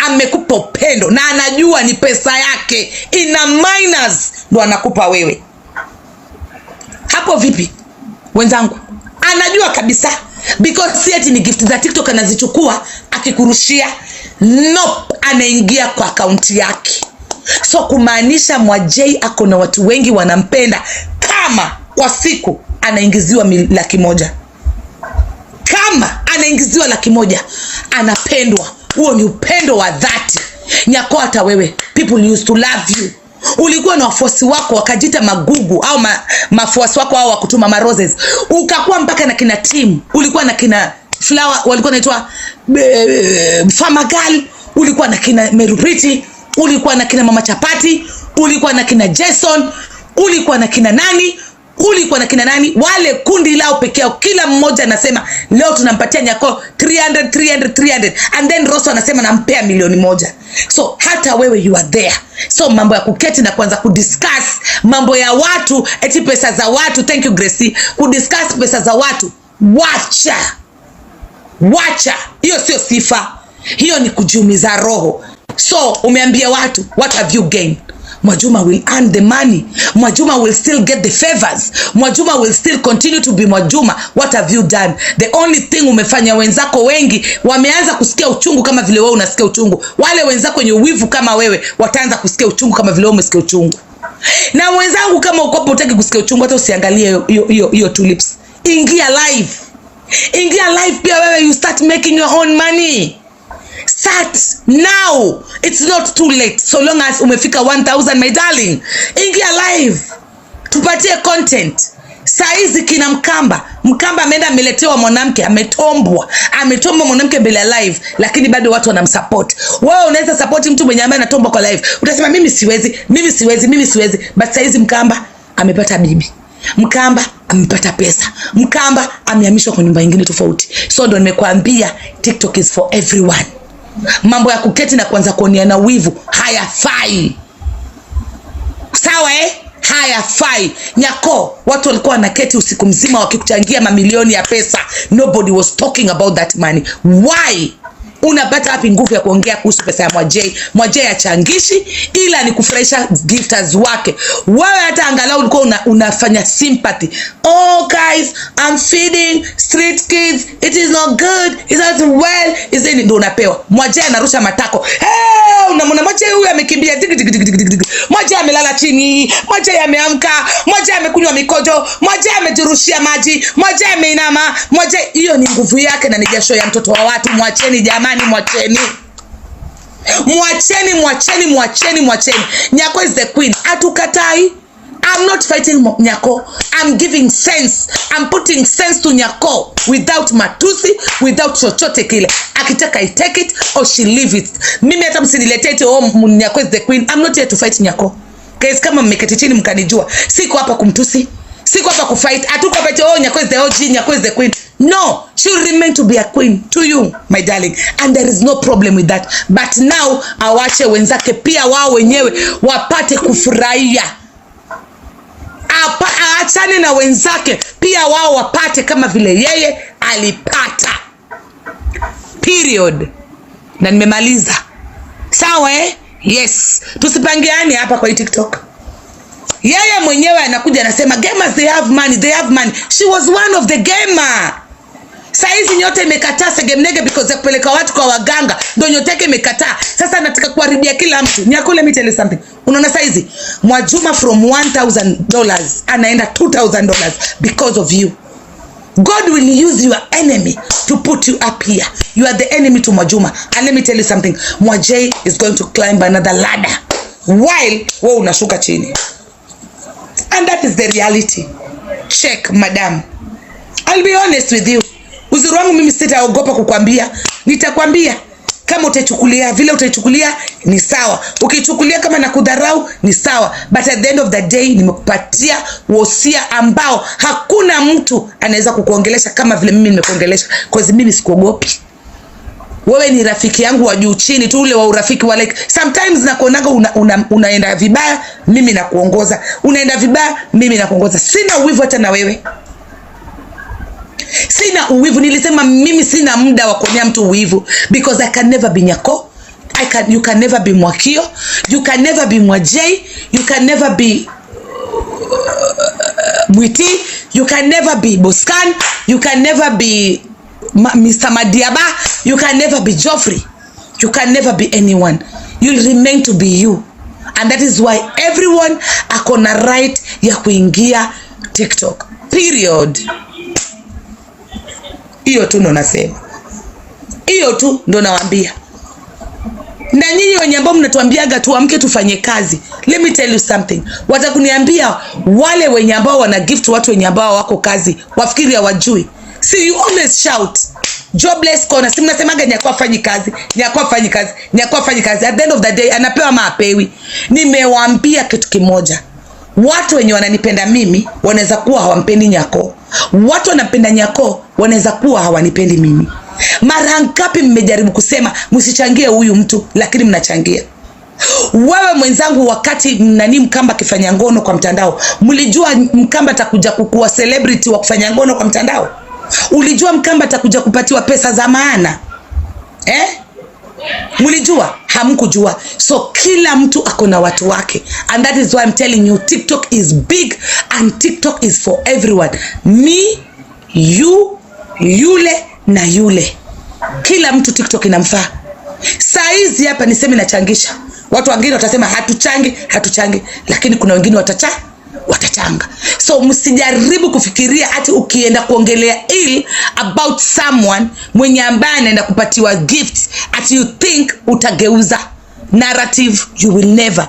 Amekupa upendo na anajua ni pesa yake ina minus ndo anakupa wewe. Hapo vipi wenzangu? Anajua kabisa, because si eti ni gift za TikTok anazichukua akikurushia. Nope, anaingia kwa account yake. So kumaanisha Mwajei ako na watu wengi wanampenda, kama kwa siku anaingiziwa 100,000. Kama anaingiziwa 100,000 anapendwa. Huo ni upendo wa dhati. Nyako, hata wewe people used to love you. Ulikuwa na wafuasi wako wakajita magugu au mafuasi wako au wakutuma maroses. Ukakuwa mpaka na kina team. Ulikuwa na kina Flower, walikuwa naitwa Famagal, ulikuwa na kina Merupiti, ulikuwa na kina Mama Chapati, ulikuwa na kina Jason, ulikuwa na kina nani, wale kundi lao pekee yao. Kila mmoja anasema leo tunampatia Nyako 300 and then Rosso anasema nampea 1,000,000. So hata wewe you are there. So mambo ya kuketi na kuanza kudiscuss mambo ya watu, eti pesa za watu, thank you Gracie, kudiscuss pesa za watu, wacha. Hiyo sio sifa, hiyo ni kujumiza roho. So umeambia watu, what have you gained? Mwajuma will earn the money. Mwajuma will still get the favors. Mwajuma will still continue to be Mwajuma. What have you done? The only thing umefanya, wenzako wengi wameanza kusikia uchungu kama vile wewe unasikia uchungu. Wale wenzako wenye uwivu kama wewe wataanza kusikia uchungu kama vile wewe umesikia uchungu. Na wenzangu, kama uko utaki kusikia uchungu, hata usiangalie hiyo tulips. Ingia live. Ingia live pia wewe, you start making your own money. Start now. It's not too late. So long as umefika 1000, my darling. Ingia live. Tupatie content. Saizi kina Mkamba ameenda ameletewa mwanamke, ametombwa mwanamke mbele ya live, lakini bado watu wanamsupport. Wewe unaweza support mtu mwenye ambaye anatombwa kwa live. Utasema mimi siwezi. But saizi Mkamba amepata bibi. Mkamba amepata pesa. Mkamba amehamishwa kwa nyumba nyingine tofauti. So ndo nimekuambia TikTok is for everyone. Mambo ya kuketi na kuanza kuoniana wivu hayafai. Sawa hayafai. Nyako, watu walikuwa wanaketi usiku mzima wakikuchangia mamilioni ya pesa. Nobody was talking about that money. Why? Unapata wapi nguvu ya kuongea kuhusu pesa ya Mwajei achangishi, ila ni kufurahisha gifters wake. Wewe hata angalau ulikuwa unafanya sympathy. Oh guys, I'm feeding street kids. It is not good. It's not well. Is it ndo unapewa. Mwajei anarusha matako. Unamwona Mwajei huyu amekimbia. Mwajei amelala chini. Mwajei ameamka. Mwajei amekunywa mikojo. Mwajei amejirushia maji. Mwajei ameinama. Mwajei, hiyo ni nguvu yake na ni jasho ya mtoto wa watu. Mwacheni jamani. Mwacheni. Nyako is the queen. Atukatai. I'm not fighting Nyako. I'm giving sense. I'm putting sense to Nyako without matusi, without chochote kile. Akitaka I take it or she leave it. Mimi hata msiniletete Nyako is the queen. I'm not here to fight Nyako. Guys, kama mmeketi chini mkanijua, siko hapa kumtusi, siko hapa kufight. Atuko hapa Nyako is the OG, Nyako is the queen. No, she will remain to be a queen to you, my darling, and there is no problem with that. But now awache wenzake pia wao wenyewe wapate kufurahia. Aachane na wenzake pia wao wapate kama vile yeye alipata. Period. Na nimemaliza. Sawa Yes. Tusipangiane hapa kwa TikTok. Yeye mwenyewe anakuja anasema gamers they have money. She was one of the gamer. Saizi nyote imekataa Segemnege because ya kupeleka watu kwa waganga. Ndio nyote yake imekataa. Sasa anataka kuharibia kila mtu. Nyako, let me tell you something. Unaona saizi Mwajuma from $1000 anaenda $2000 because of you. God will use your enemy to put you up here. You are the enemy to Mwajuma. And let me tell you something. Mwajei is going to climb another ladder while wewe unashuka chini. And that is the reality. Check, madam. I'll be honest with you. Uzuri wangu mimi sitaogopa kukwambia. Nitakwambia. Kama utachukulia vile utachukulia ni sawa. Ukichukulia kama nakudharau ni sawa. But at the end of the day nimekupatia wosia ambao hakuna mtu anaweza kukuongelesha kama vile mimi nimekuongelesha. Because mimi sikuogopi. Wewe ni rafiki yangu wa juu chini tu, ule wa urafiki wa like. Sometimes nakuonaga unaenda vibaya, mimi nakuongoza. Unaenda vibaya, mimi nakuongoza. Sina uwivu hata na wewe. Sina uwivu. Nilisema mimi sina muda wa kuonea mtu uwivu because I can never be Nyako. You can never be Mwakio. You can never be Mwajei. You can never be Mwiti. You can never be Boscan. You can never be Mr. Madiaba. You can never be Joffrey. You can never be anyone. You'll remain to be you. And that is why everyone akona right ya kuingia TikTok. Period. Hiyo tu ndo nasema. Hiyo tu ndo nawaambia. Na nyinyi wenye ambao mnatuambiaga tuamke tufanye kazi. Let me tell you something. Watakuniambia wale wenye ambao wana gift watu wenye ambao wako kazi, wafikiri hawajui. See, you always shout jobless corner. Si mnasemaga Nyako afanyi kazi, Nyako afanyi kazi, Nyako afanyi kazi. At the end of the day anapewa maapewi. Nimewaambia kitu kimoja. Watu wenye wananipenda mimi wanaweza kuwa hawampendi Nyako. Watu wanapenda Nyako wanaweza kuwa hawanipendi mimi. Mara ngapi mmejaribu kusema msichangie huyu mtu lakini mnachangia. Wewe mwenzangu, wakati Mkamba kifanya ngono kwa mtandao, mlijua Mkamba atakuja kukuwa celebrity wa kufanya ngono kwa mtandao? Ulijua Mkamba atakuja kupatiwa pesa za maana? Mulijua? Hamkujua. So kila mtu akona watu wake. And that is why I'm telling you, TikTok is big and TikTok is for everyone. Me, you, yule na yule. Kila mtu TikTok inamfaa. Saa hizi hapa niseme nachangisha. Watu wengine watasema hatuchangi, lakini kuna wengine watachanga. So msijaribu kufikiria ati ukienda kuongelea ill about someone mwenye ambaye anaenda kupatiwa gift ati you think utageuza narrative. You will never.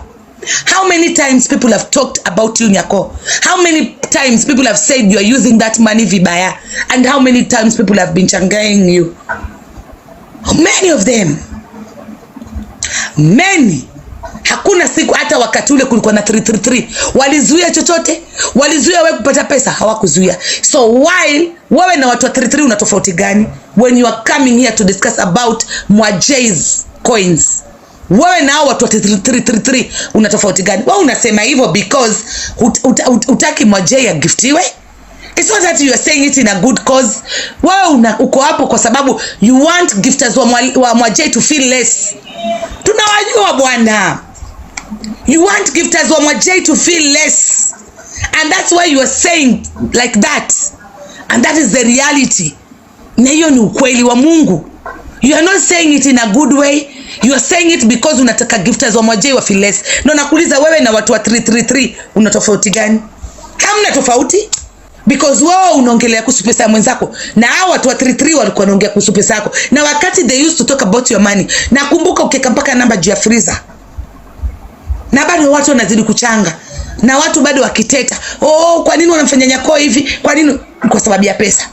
How many times people have talked about you, Nyako? How many times people have said you are using that money vibaya? And how many times people have been changaing you? Many of them. Many. Hakuna siku hata wakati ule kulikuwa na 333 walizuia chochote? Walizuia wewe kupata pesa? Hawakuzuia. So while wewe na watu wa 33 una tofauti gani when you are coming here to discuss about Mwajei's coins? Wewe na watu wa 333 una tofauti gani? Wewe unasema hivyo because utaki Mwajei agiftiwe? It's not that you are saying it in a good cause. Wewe uko hapo kwa sababu you want gifters wa Mwajei to feel less. Tunawajua bwana. You want gifters wa Mwajei to feel less. And that's why you are saying like that. And that is the reality. Na hiyo ni ukweli wa Mungu. You are not saying it in a good way. You are saying it because unataka gifters wa Mwajei wa feel less. No, nakuuliza wewe na watu wa 333 una tofauti gani? Hamna tofauti. Because wewe unaongelea kuhusu pesa ya mwenzako na hao watu wa 33 walikuwa wanaongea kuhusu pesa yako. Na wakati they used to talk about your money, nakumbuka ukeka mpaka namba juu ya freezer. Na bado watu wanazidi kuchanga. Na watu bado wakiteta. Kwa nini wanamfanya Nyako hivi? Kwa nini? Kwa sababu ya pesa.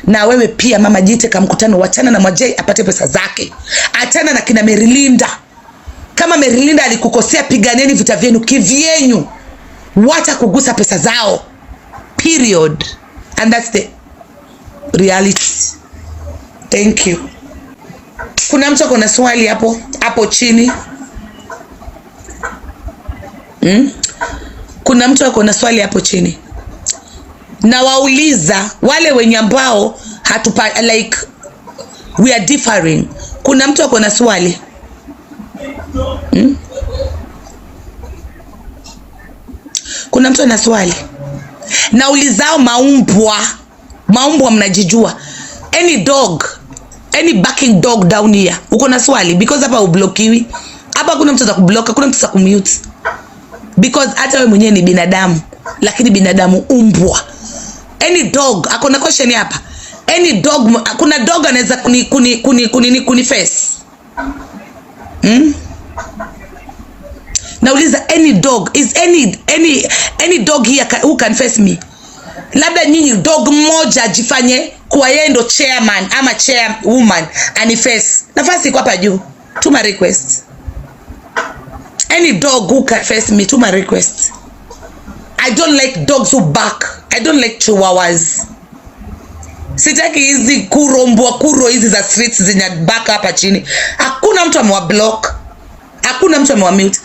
Na wewe pia mama jite kama mkutano, wachana na Mwajei apate pesa zake. Achana na kina Merilinda. Kama Merilinda alikukosea, piganeni vita vyenu kivyenyu. Wacha kugusa pesa zao. Period. And that's the reality. Thank you. Kuna mtu akona swali hapo chini? Kuna mtu akona swali hapo chini? Na wauliza wale wenye ambao like we are differing. Kuna mtu akona swali? Kuna mtu ana swali? Naulizao maumbwa mnajijua. Any dog, any barking dog down here, uko na swali? Because hapa ublokiwi. Hapa kuna mtu atakubloka, kuna mtu atakumute. Because hata wewe mwenyewe ni binadamu, lakini binadamu umbwa. Any dog, akona question hapa. Any dog, kuna dog anaweza kuni face. Nauliza any dog, is any dog here who can face me? Labda nyinyi dog mmoja jifanye kuwa yeye ndo chairman ama chairwoman aniface. Nafasi iko hapa juu. Tuma request. Any dog who can face me, tuma request. I don't like dogs who bark. I don't like chihuahuas. Sitaki hizi kuro hizi za streets zenye bark hapa chini. Hakuna mtu amewa block. Hakuna mtu amewa mute.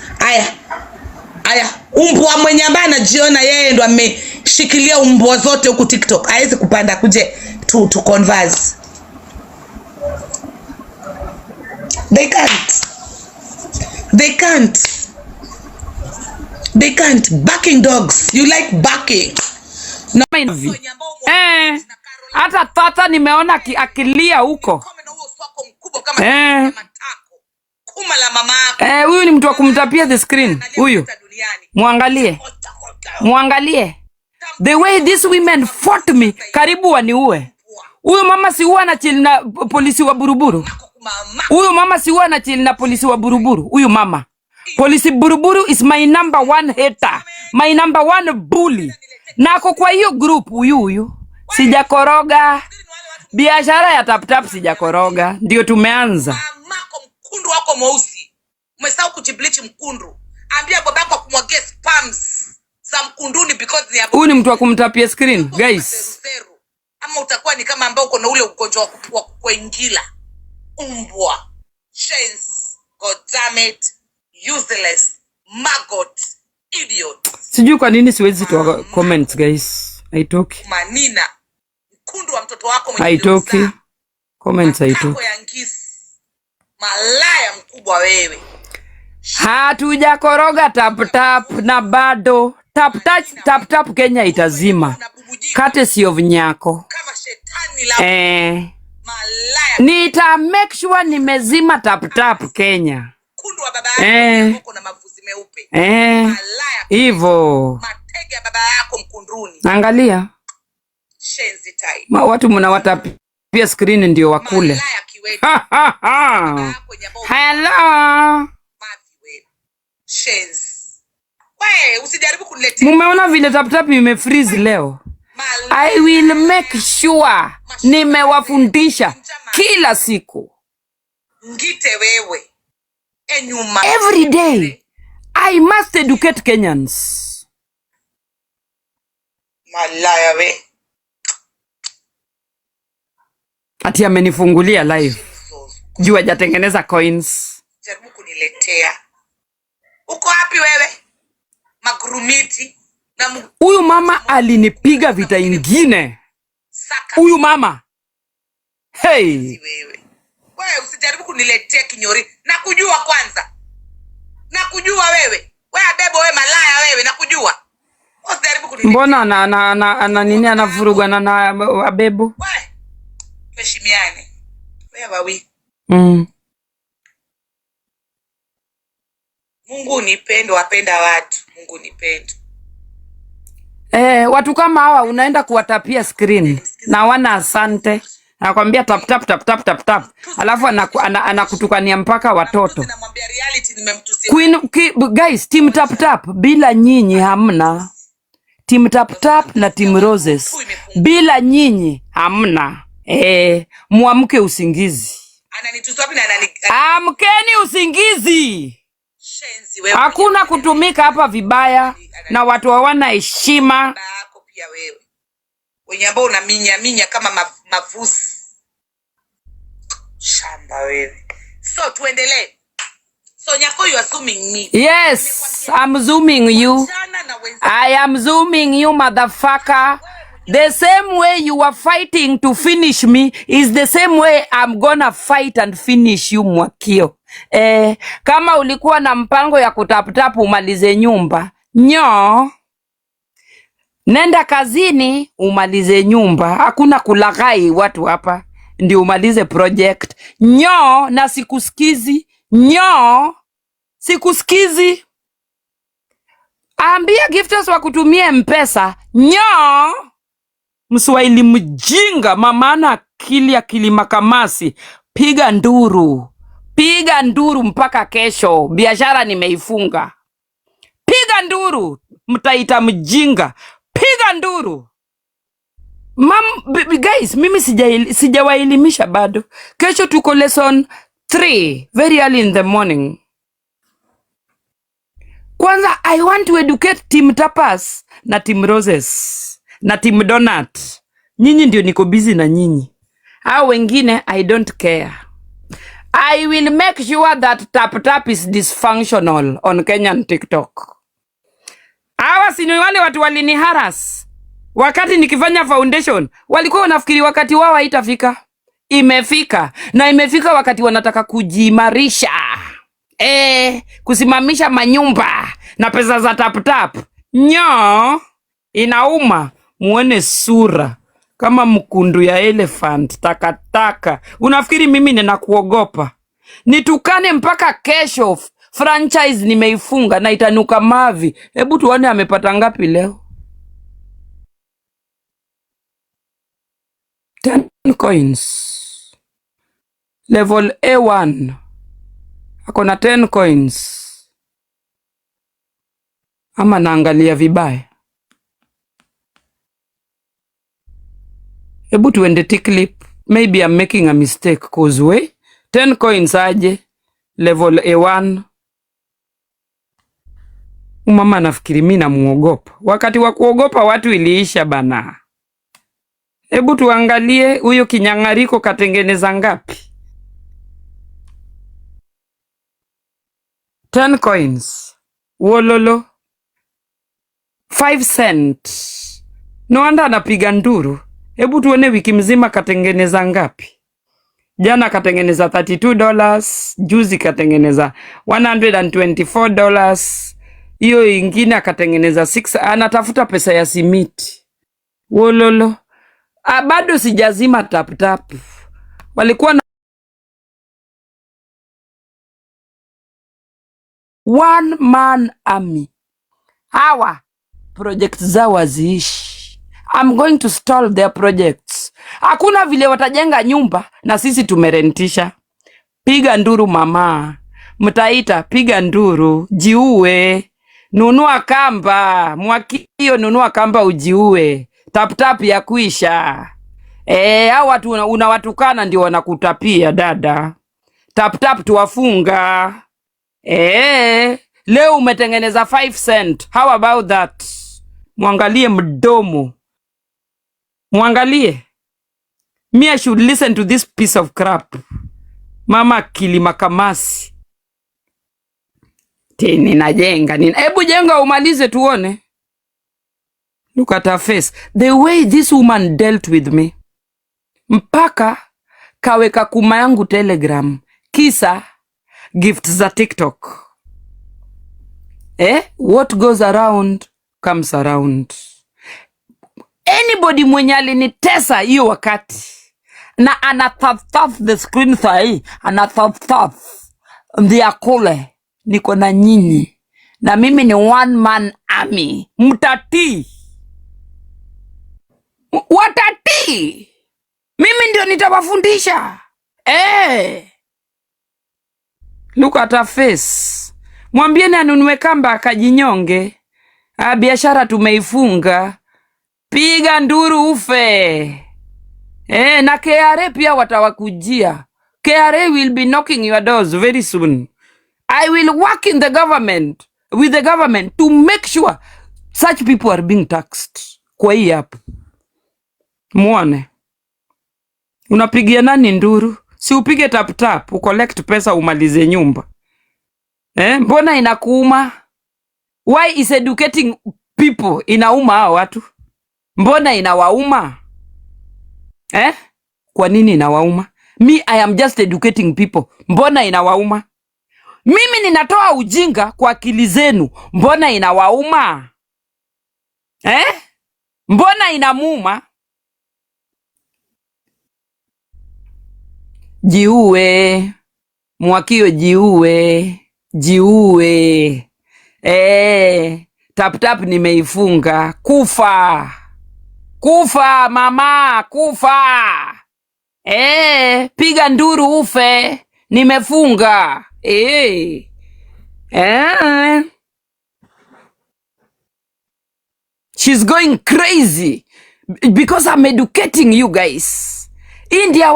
Aya, umbwa mwenye ambaye anajiona yeye ndo ameshikilia umbwa zote huku TikTok, hawezi kupanda kuje to converse. They can't. Barking dogs. You like barking.
No. Hata tata nimeona akilia huko. Huyu ni mtu wa kumtapia the screen. Huyu. Muangalie. The way these women fought me, karibu waniue. Huyu mama si huwa anachili na polisi wa Buruburu. Huyu mama. Polisi Buruburu is my number one hater. My number one bully. Na ako kwa hiyo group huyu. Sijakoroga. Biashara ya tap sijakoroga. Ndio tumeanza.
Mkundu wako mweusi. Umesahau kujibleach mkundu. Ambia babako kumwagia spams za mkunduni because ni
huyu ni mtu wa kumtapia screen, guys.
Ama utakuwa ni kama ambao uko na ule ugonjwa wa kuingila. Umbwa. Chance. God damn it. Useless. Maggot. Idiot.
Sijui kwa nini siwezi toa comments, guys. Haitoki.
Manina. Mkundu wa mtoto wako
haitoki. Comments haitoki.
Malaya mkubwa wewe.
Hatujakoroga tap tap na bado tap tap Kenya itazima. Kate sio vinyako.
Kama shetani la malaya.
Nita make sure nimezima tap tap Kenya.
Kundu wa baba yako uko na mavuzi meupe. Malaya.
Hivyo.
Matege ya baba yako Mkunduni.
Angalia.
Shenzi tai.
Watu mnawatapia screen ndio wakule.
Malaya kiweke.
Hello.
Shenzi. Wewe usijaribu kuniletea.
Mumeona vile tap tap imefreeze leo. I will make sure nimewafundisha kila siku.
Ngite wewe. Enyuma.
Every day I must educate Kenyans.
Malaya we.
Ati amenifungulia live. Juu hajatengeneza coins.
Jaribu kuniletea. Uko wapi wewe? Magurumiti.
Huyu mama alinipiga vita ingine. Huyu mama. Hey.
Wewe usijaribu kuniletea kinyori. Nakujua kwanza. Nakujua wewe. Wewe bebo wewe malaya wewe nakujua. Usijaribu kuniletea.
Mbona nini anavuruga na abebo?
Wewe. Tuheshimiane. Wewe wawi. Mungu ni pendo, wapenda watu. Mungu ni pendo.
Watu kama hawa unaenda kuwatapia screen na wana asante. Nakwambia tap tap tap tap tap tap. Alafu anakutukania mpaka watoto.
Namwambia reality nimemtusia.
Guys, team tap tap bila nyinyi hamna. Team tap tap na team Roses. Bila nyinyi hamna. Muamke usingizi.
Ananitusa wapi na
amkeni usingizi.
Shenzi wewe.
Hakuna kutumika hapa vibaya na watu hawana heshima.
Yako pia wewe. Wenye ambao unaminya kama mavusi. Shamba wewe. So tuendelee. So Nyako, you are zooming me.
Yes, I'm zooming you. I am zooming you, motherfucker. The same way you are fighting to finish me is the same way I'm gonna fight and finish you, Mwakio. Kama ulikuwa na mpango ya kutaputapu umalize nyumba, nenda kazini umalize nyumba. Hakuna kulaghai watu hapa ndio umalize project. Na sikusikizi. Sikusikizi. Ambia gifters wa kutumia M-Pesa. Mswahili mjinga, mamana akili makamasi. Piga nduru mpaka kesho. Biashara nimeifunga. Piga nduru, mtaita mjinga. Piga nduru. Guys, mimi sijawaelimisha bado. Kesho tuko lesson 3 very early in the morning. Kwanza I want to educate team Tapas na team Roses na team Donut. Nyinyi ndio niko busy na nyinyi. Hao wengine I don't care. I will make sure that tap is dysfunctional on Kenyan TikTok. Hawa si wale watu walini harass. Wakati nikifanya foundation, walikuwa wanafikiri wakati wao haitafika. Imefika. Na imefika wakati wanataka kujimarisha. Kusimamisha manyumba na pesa za tap. Inauma. Muone sura kama mkundu ya elephant takataka. Unafikiri mimi ninakuogopa? Nitukane mpaka kesho. Franchise nimeifunga na itanuka mavi. Hebu tuone amepata ngapi leo. 10 coins. Level A1. Akona 10 coins. Ama naangalia vibaya. Hebu tuende clip. Maybe I'm making a mistake cause 10 coins aje. Level A1. Mama nafikiri mimi namuogopa. Wakati wa kuogopa watu iliisha bana. Hebu tuangalie huyo kinyangariko katengeneza ngapi. 10 coins. Wololo. 5 cent. No wonder anapiga nduru. Hebu tuone wiki mzima katengeneza ngapi. Jana katengeneza $32, juzi katengeneza $124. Hiyo ingine akatengeneza 6. Anatafuta pesa ya simiti. Wololo. Bado sijazima tap. Walikuwa na one man army. Hawa projects zao waziishi. I'm going to stall their projects. Hakuna vile watajenga nyumba na sisi tumerentisha. Piga nduru mama. Mtaita piga nduru, jiue. Nunua kamba, Mwakio nunua kamba ujiue. Tap ya kuisha. Hao watu unawatukana ndio wanakutapia dada. Tap tuwafunga. Leo umetengeneza 5 cent. How about that? Mwangalie mdomo. Mwangalie. Me, I should listen to this piece of crap. Mama Kilimakamasi. Tini najenga. Ebu jenga umalize tuone. Look at her face. The way this woman dealt with me. Mpaka kaweka kuma yangu Telegram. Kisa gift za TikTok. What goes around comes around. Anybody mwenye alinitesa hiyo wakati na anathath the screen thai, anathath ndia kule, niko na nyinyi na mimi ni one man army. Mtati watati, mimi ndio nitawafundisha. Look at her face. Mwambieni anunue kamba akajinyonge. Biashara tumeifunga. Piga nduru ufe. Na KRA pia watawakujia. KRA will be knocking your doors very soon. I will work in the government, with the government, to make sure such people are being taxed. Kwa hii hapa. Muone. Unapigia nani nduru? Si upige tap, ucollect pesa umalize nyumba. Mbona inakuuma? Why is educating people inauma hao watu? Mbona inawauma? Kwa nini inawauma? Me, I am just educating people. Mbona inawauma? Mimi ninatoa ujinga kwa akili zenu. Mbona inawauma? Mbona inamuuma? Jiue. Mwakio jiue. Jiue. Tap nimeifunga. Kufa. Kufa mama, kufa. Piga nduru ufe. Nimefunga. She's going crazy because I'm educating you guys. India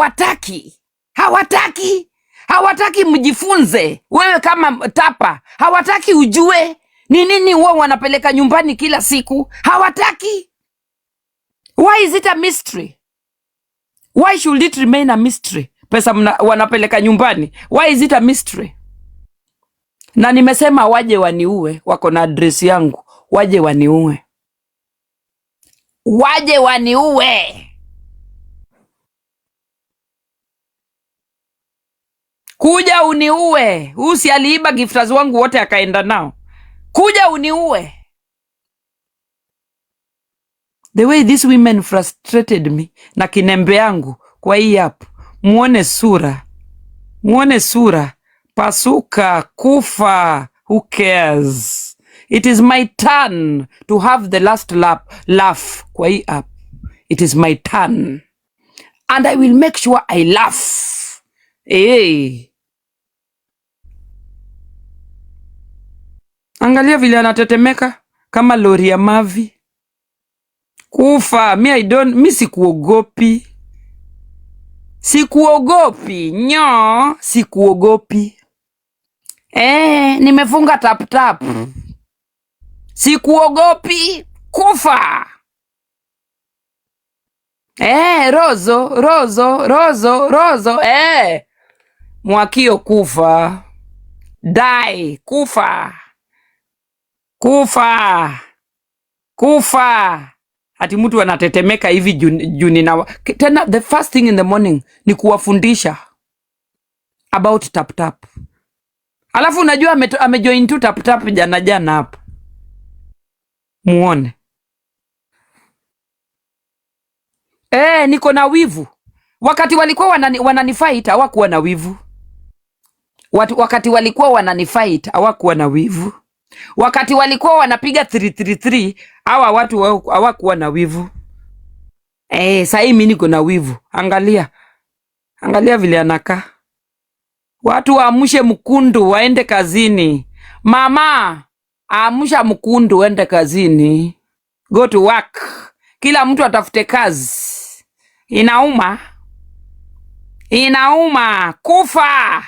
hawataki mjifunze. Wewe kama tapa hawataki ujue ni nini wao wanapeleka nyumbani kila siku. Hawataki. Why is it a mystery? Why should it remain a mystery? Pesa wanapeleka nyumbani. Why is it a mystery? Na nimesema waje waniue, wako na address yangu. Waje waniue. Waje waniue. Kuja uniue. Usi aliiba gifters wangu wote akaenda nao. Kuja uniue. The way these women frustrated me na kinembe yangu kwa hii hapo. Muone sura. Muone sura. Pasuka, kufa. Who cares? It is my turn to have the last laugh kwa hii hapo. It is my turn. And I will make sure I laugh. Angalia vile anatetemeka kama lori ya mavi. Kufa. Mi sikuogopi. Sikuogopi. Nyo. Sikuogopi. Nimefunga tap. Sikuogopi. Kufa. Rozo. Mwakio kufa. Die. Kufa. Ati mtu anatetemeka hivi juni na tena the first thing in the morning ni kuwafundisha. about tap tap. Alafu unajua amejoin tu tap tap jana hapo. Muone. Niko na wivu. Wakati walikuwa wananifight hawakuwa na wivu. Wakati walikuwa wananifight hawakuwa na wivu. Wakati walikuwa wanapiga 333 hawa watu hawakuwa na wivu. Sasa mimi niko na wivu. Angalia vile anakaa. Watu waamshe mkundu waende kazini. Mama, amsha mkundu waende kazini. Go to work. Kila mtu atafute kazi. Inauma. Kufa.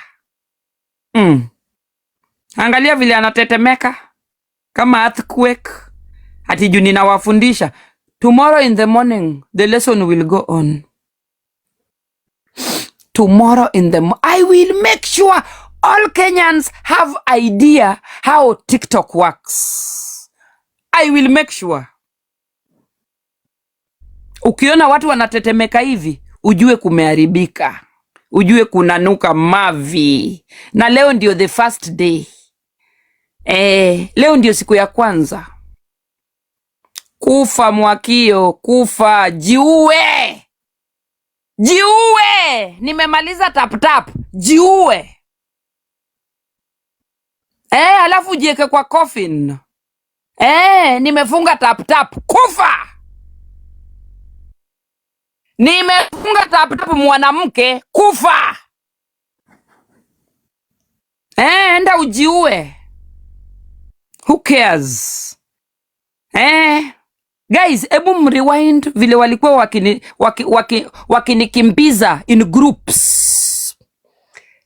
Angalia vile anatetemeka kama earthquake. Ati juu ninawafundisha. Tomorrow in the morning the lesson will go on. Tomorrow in the I will make sure all Kenyans have idea how TikTok works. I will make sure. Ukiona watu wanatetemeka hivi, ujue kumeharibika. Ujue kunanuka mavi. Na leo ndio the first day. Leo ndio siku ya kwanza. Kufa Mwakio, kufa, jiue. Nimemaliza tap tap, jiue. Alafu jieke kwa coffin. Nimefunga tap tap, kufa. Nimefunga tap tap mwanamke, kufa. Enda ujiue. Who cares? Guys, ebu mrewind vile walikuwa wakinikimbiza in groups.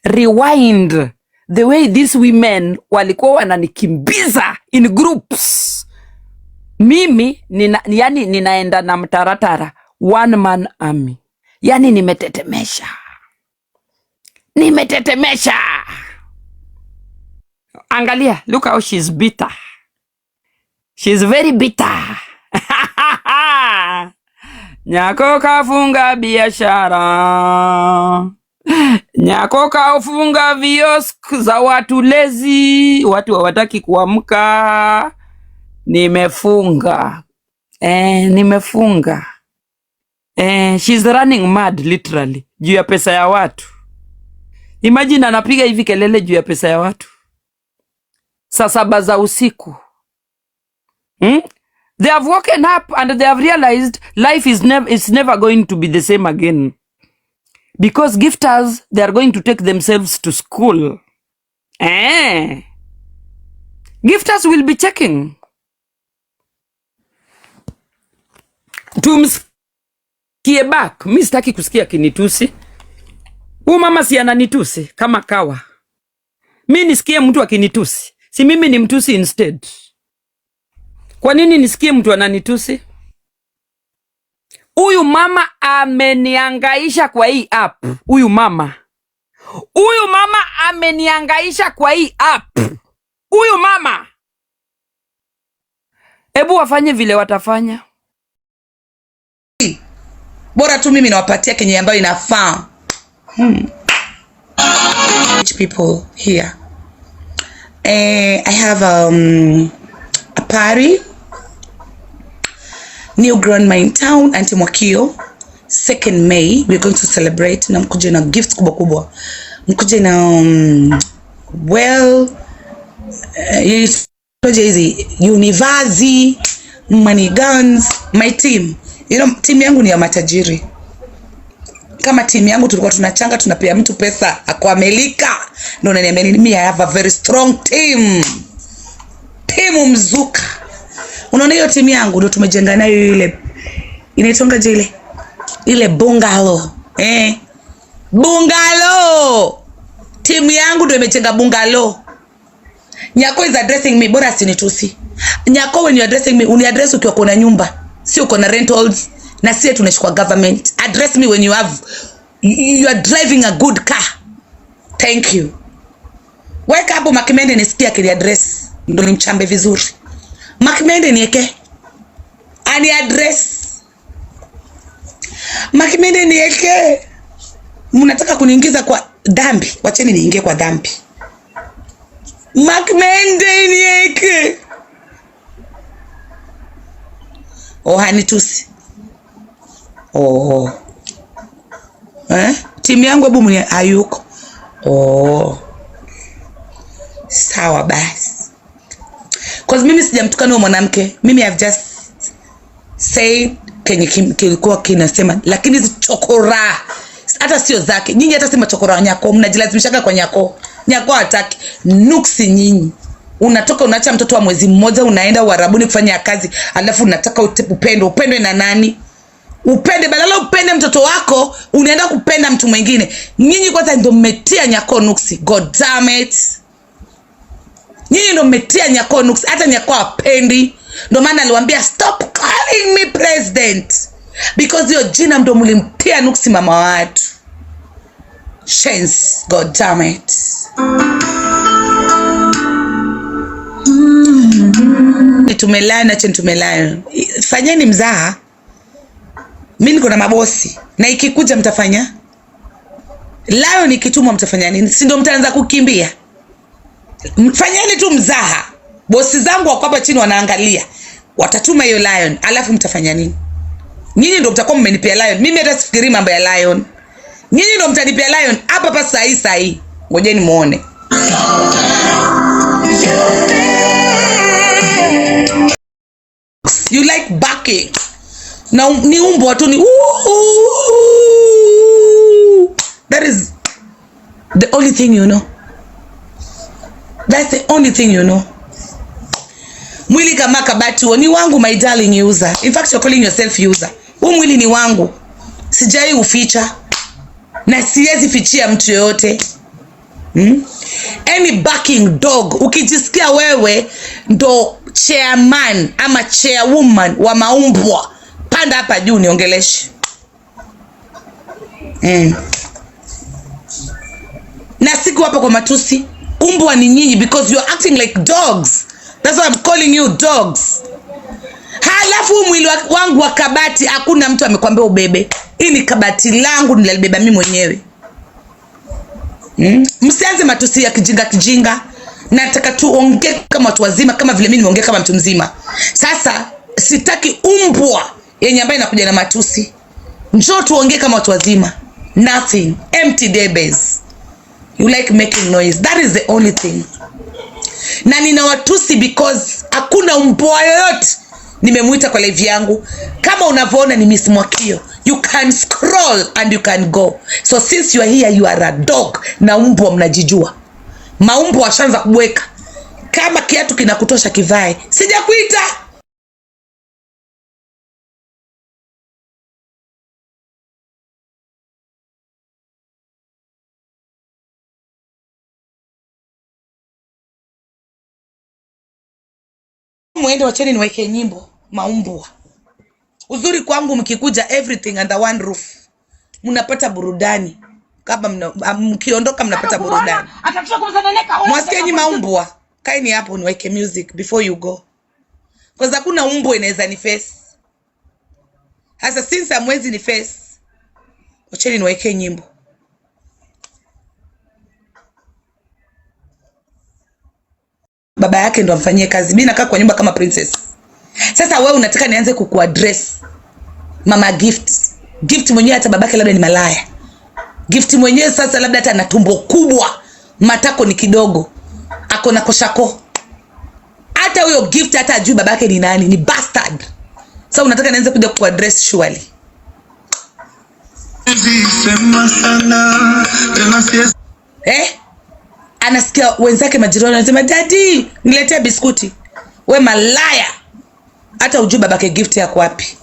Rewind the way these women walikuwa wananikimbiza in groups. Mimi ninaenda na mtaratara, one man army. Yani nimetetemesha. Angalia, look how she's bitter. She's very bitter. Nyako kafunga biashara. Nyako kafunga viosk za watu lezi. Watu hawataki kuamka. Nimefunga. She's running mad literally. Juu ya pesa ya watu. Imagine anapiga hivi kelele juu ya pesa ya watu. Saa 7 za usiku. They have woken up and they have realized life is never going to be the same again. Because gifters, they are going to take themselves to school. Gifters will be checking. Tumsikie back. Mimi sitaki kusikia kinitusi. Huyu mama si ananitusi kama kawa. Mimi nisikie mtu akinitusi. Si mimi ni mtusi instead. Kwa nini nisikie mtu ananitusi? Huyu mama ameniangaisha kwa hii app. Huyu mama ameniangaisha kwa hii app. Huyu mama. Ebu wafanye vile watafanya.
Bora tu mimi nawapatia kenye ambayo inafaa. People here. I have a party. New grandma in town, Auntie Mwakio. 2nd May, we're going to celebrate. Na mkuje na gifts kubwa kubwa. Mkuje na hizi Univazi, money guns, my team. You know, team yangu ni ya matajiri. Kama team yangu tulikuwa tunachanga tunapea mtu pesa akuamelika. Ndio unaniambia mimi I have a very strong team. Timu mzuka. Unaona hiyo timu yangu ndio tumejenga nayo ile inaitonga je ile bungalow. Bungalow. Timu yangu ndio imejenga bungalow. Nyako is addressing me, bora sinitusi. Nyako when you addressing me, uniaddress ukiwa kuna nyumba. Si uko na rentals na sisi tunachukua government. Address me when you are driving a good car. Thank you. Wake up Makimende nisikia kile address ndo nimchambe vizuri. Makimende nieke. Ani address. Makimende nieke. Mnataka kuniingiza kwa dhambi, wacheni niingie kwa dhambi. Makmende nieke. Hanitusi. Timu yangu hebu mwenye hayuko. Sawa basi. Cause mimi sijamtukana huyo mwanamke. Mimi have just said kenye kilikuwa kinasema, lakini hizo chokora hata sio zake. Nyinyi hata sema chokora nyako, mnajilazimishaga kwa nyako. Nyako hataki. Nuksi nyinyi. Unatoka unaacha mtoto wa mwezi mmoja unaenda Uarabuni kufanya kazi, alafu unataka upendo. Upendo na nani? Upende badala upende mtoto wako, unaenda kupenda mtu mwingine. Nyinyi kwanza ndio mmetia nyako nuksi. God damn it. Nyinyi ndio mmetia nyako nuksi, hata nyako hapendi. Ndio maana aliwaambia stop calling me president. Because hiyo jina ndio mlimtia nuksi mama watu. Chance, God damn it. Tumelana chen tumelana. Fanyeni mzaha. Mimi niko na mabosi na ikikuja mtafanya. Leo nikitumwa mtafanya nini? Si ndio mtaanza kukimbia? Fanyeni tu mzaha. Bosi zangu wako hapa chini wanaangalia. Watatuma hiyo lion, alafu mtafanya nini? Nyinyi ndio mtakuwa mmenipea lion. Mimi hata sifikiri mambo ya lion. Nyinyi ndio mtanipea lion hapa pa saa hii. Ngojeni muone. You like backing. Now ni umbo tu ni that is the only thing you know. That's the only thing you know. Mwili kama kabati ni wangu, my darling user. In fact you're calling yourself user. Huu mwili ni wangu. Sijai uficha. Na siwezi fichia mtu yote. Any backing dog, ukijisikia wewe ndo chairman ama chairwoman wa maumbwa, panda hapa juu niongeleshe. Na siku hapa kwa matusi. Umbwa ni nyinyi because you are acting like dogs. That's why I'm calling you dogs. Halafu mwili wangu wa kabati hakuna mtu amekwambia ubebe. Hii ni kabati langu, nilalibeba mimi mwenyewe. Msianze matusi ya kijinga. Nataka tuongee kama watu wazima, kama vile mimi nimeongea kama mtu mzima. Sasa sitaki umbwa yenye ambaye inakuja na matusi. Njoo tuongee kama watu wazima. Nothing. Empty babies. You like making noise. That is the only thing. Na nina watusi because hakuna umbwa yoyote nimemuita kwa live yangu. Kama unavyoona ni Miss Mwakio. You can scroll and you can go. So since you are here, you are a dog. Na umbwa mnajijua. Maumbwa washaanza kubweka. Kama kiatu kinakutosha kivae. Sijakuita. Muende wacheni niweke nyimbo maumbwa. Uzuri kwangu mkikuja everything under one roof. Mnapata burudani. Kama mkiondoka mnapata burudani. Mwasikieni maumbwa. Kaini hapo niweke music before you go. Because hakuna umbwa inaweza ni face. Hasa since amwezi ni face. Wacheni niweke nyimbo. Baba yake ndo amfanyie kazi. Mimi nakaa kwa nyumba kama princess. Sasa wewe unataka nianze kukuaddress mama Gift. Gift mwenyewe hata babake labda ni malaya. Gift mwenyewe sasa labda hata ana tumbo kubwa, matako ni kidogo. Ako na koshako. Hata huyo Gift hata ajui babake ni nani, ni bastard. Sasa unataka nianze kuja kukuaddress surely. Anasikia wenzake majirani wanasema daddy, niletee biskuti. We malaya. Hata ujui babake Gift yako wapi.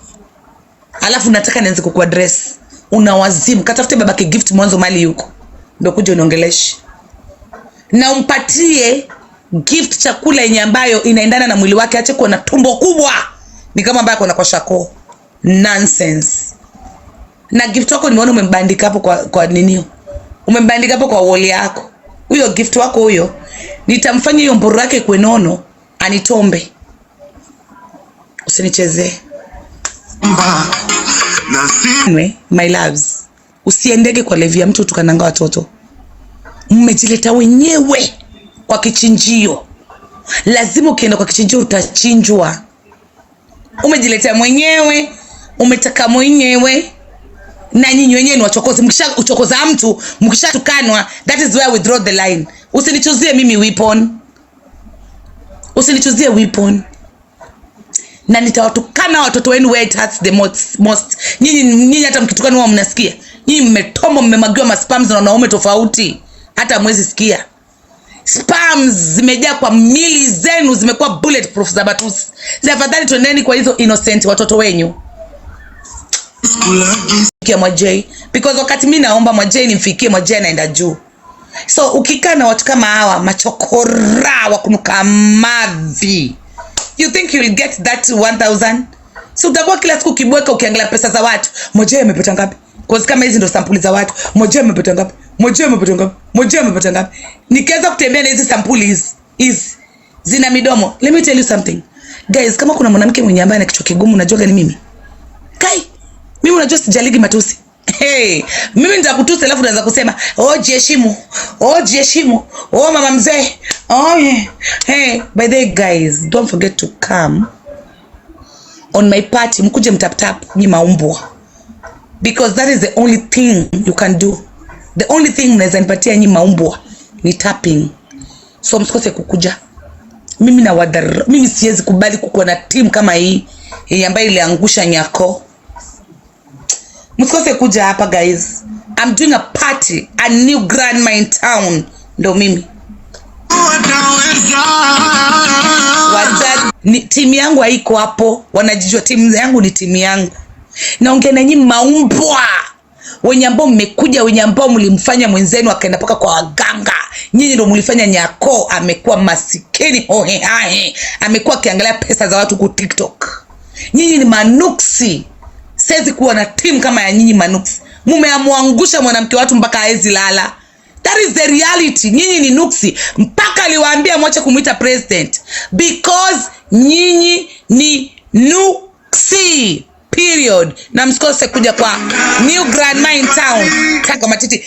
Alafu nataka nianze kukuaddress. Unawazimu. Katafute babake Gift mwanzo mali yuko. Ndio kuja uniongeleshe. Na umpatie Gift chakula yenye ambayo inaendana na mwili wake, ache kuwa na tumbo kubwa. Ni kama ambaye ako na kwa shako. Nonsense. Na Gift wako nimeona umembandika hapo kwa ninio. Umembandika hapo kwa wall yako. Huyo Gift wako huyo, nitamfanya hiyo mburu yake kwenono anitombe. Usinichezee. My loves, usiendege kwa levi ya mtu tukananga watoto. mmejileta wenyewe kwa kichinjio. Lazima ukienda kwa kichinjio utachinjwa. Umejileta mwenyewe, umetaka mwenyewe, na nyinyi wenyewe ni wachokozi. Mkisha uchokoza mtu, mkisha tukanwa, that is where we draw the line. Usinichuzie mimi weapon. Usinichuzie weapon. Na nitawatukana watoto wenu where it hurts the most. Nyinyi hata mkitukana wao mnasikia. Nyinyi mmetomo, mmemagiwa maspams na wanaume tofauti. Hata mwezi sikia. Spams zimejaa kwa mili zenu, zimekuwa bulletproof za batusi. Afadhali tuendeni kwa hizo innocent watoto wenyu. Kia Mwajei, because wakati mimi naomba Mwajei nimfikie, Mwajei anaenda juu. So ukikaa na watu kama hawa machokora wa kunuka mavi, you think you will get that 1000? So utakuwa kila siku kibweka ukiangalia pesa za watu. Mwajei amepata ngapi? Because kama hizi ndo sampuli za watu. Mwajei amepata ngapi? Mwajei amepata ngapi? Mwajei amepata ngapi? Nikianza kutembea na hizi sampuli hizi zina midomo. Let me tell you something. Guys, kama kuna mwanamke mwenye ambaye ana kichwa kigumu, unajua gani mimi? Kai, mimi unajua sijaligi matusi. Hey, mimi nitakutusi alafu naanza kusema, "Oh jiheshimu. Oh jiheshimu. Oh mama mzee. Oh yeah." Hey, by the way guys, don't forget to come on my party. Mkuje mtap ni maumbwa. Because that is the only thing you can do. The only thing mnaweza nipatia nyi maumbwa ni tapping. So msikose kukuja. Mimi siwezi kubali kukuwa na team kama hii ambayo iliangusha Nyako. Msikose kuja hapa guys. I'm doing a party, a new grandma in town. Ndo mimi. Timu yangu haiko hapo. Wanajijua timu yangu ni timu yangu. Naongea na nyinyi maumbwa. Wenye ambao mmekuja, wenye ambao mlimfanya mwenzenu akaenda paka kwa waganga. Nyinyi ndio mlifanya Nyako amekuwa masikini hohe hahe. Amekuwa akiangalia pesa za watu ku TikTok. Nyinyi ni manuksi. Siwezi kuwa na team kama ya nyinyi manuksi. Mumeamwangusha mwanamke watu mpaka haezi lala. That is the reality. Nyinyi ni nuksi. Mpaka aliwaambia mwache kumuita president. Because nyinyi ni nuksi. Period. Na msikose kuja kwa new grandma in town. Kaka matiti.